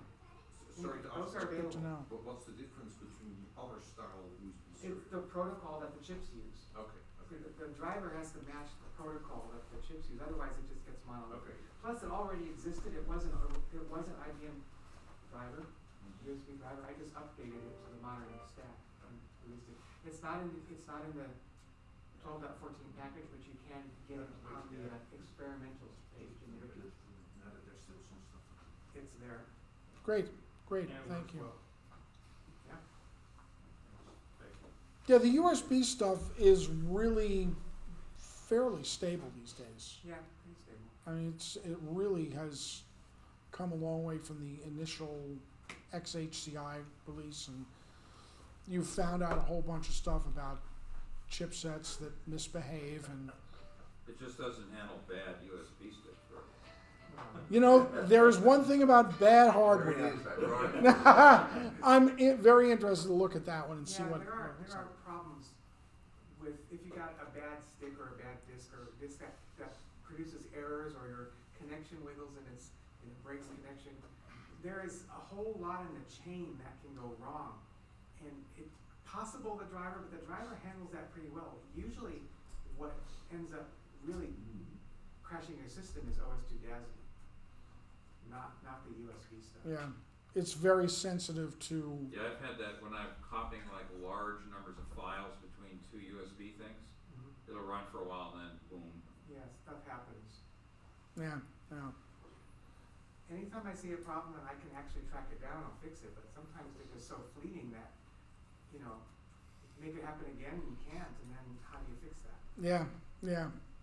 Sorry to Those ask, are Good to available. know. but what's the difference between the other style of USB It's serial? the protocol that the chips use. Okay, See, the driver has to match the protocol that the chips use, otherwise it just gets monolithic. okay. Plus, it already existed. It wasn't IBM driver, USB driver. I just updated it to the modern stack and released it. It's not in the 12.14 package, but you can get it on the experimentals page in the wiki. Now that there's still some stuff. It's there. Great, And it thank works you. well. Yeah. Thank you. Yeah, the USB stuff is really fairly stable these days. Yeah, pretty stable. I mean, it really has come a long way from the initial XHCI release, and you found out a whole bunch of stuff about chipsets that misbehave, and It just doesn't handle bad USB sticks very well. you know, there's one thing about bad There hardware. it is, I brought it. I'm very interested to look at that one and see Yeah, what. there are problems with if you got a bad stick or a bad disk or a disk that produces errors or your connection wiggles and it breaks the connection. There is a whole lot in the chain that can go wrong, and it's possible the driver, but the driver handles that pretty well. Usually, what ends up really crashing your system is OS2 DASD, not the USB stuff. Yeah, it's very sensitive to. Yeah, I've had that when I'm copying like large numbers of files between two USB things. Mm-hmm. It'll run for a while and then boom. Yeah, stuff happens. Yeah. Anytime I see a problem and I can actually track it down, I'll fix it, but sometimes they're just so fleeting that, make it happen again, you can't, and then how do you fix that? Yeah.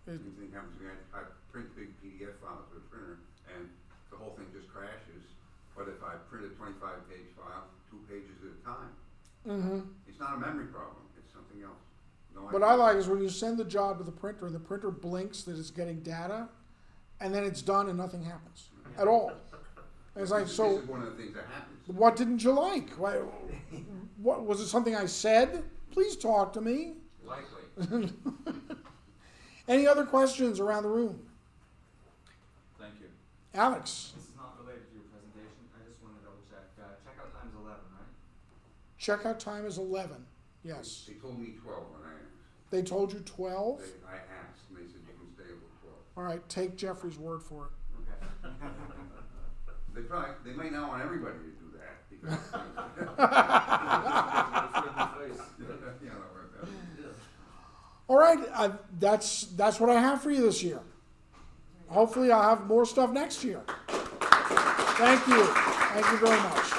Same thing happens to me. I print big PDF files with a printer, and the whole thing just crashes. But if I print a 25-page file, 2 pages at a time, it's not a memory problem. It's something else. What I like is when you send the job to the printer and the printer blinks that it's getting data, and then it's done and nothing happens at all. And it's like, this so is one of the things that happens. what didn't you like? What was it? Something I said? Please talk to me. Likely. Any other questions around the room? Thank you. Alex, This is not related to your presentation, I just wanted to double check. Checkout time is 11, right? checkout time is 11. Yes. They told me 12 when I asked. They told you 12? I asked, and they said you can stay until 12. All right, take Jeffrey's word for it. Okay. They may not want everybody to do that because All right, that's what I have for you this year. Hopefully I'll have more stuff next year. Thank you. Thank you very much.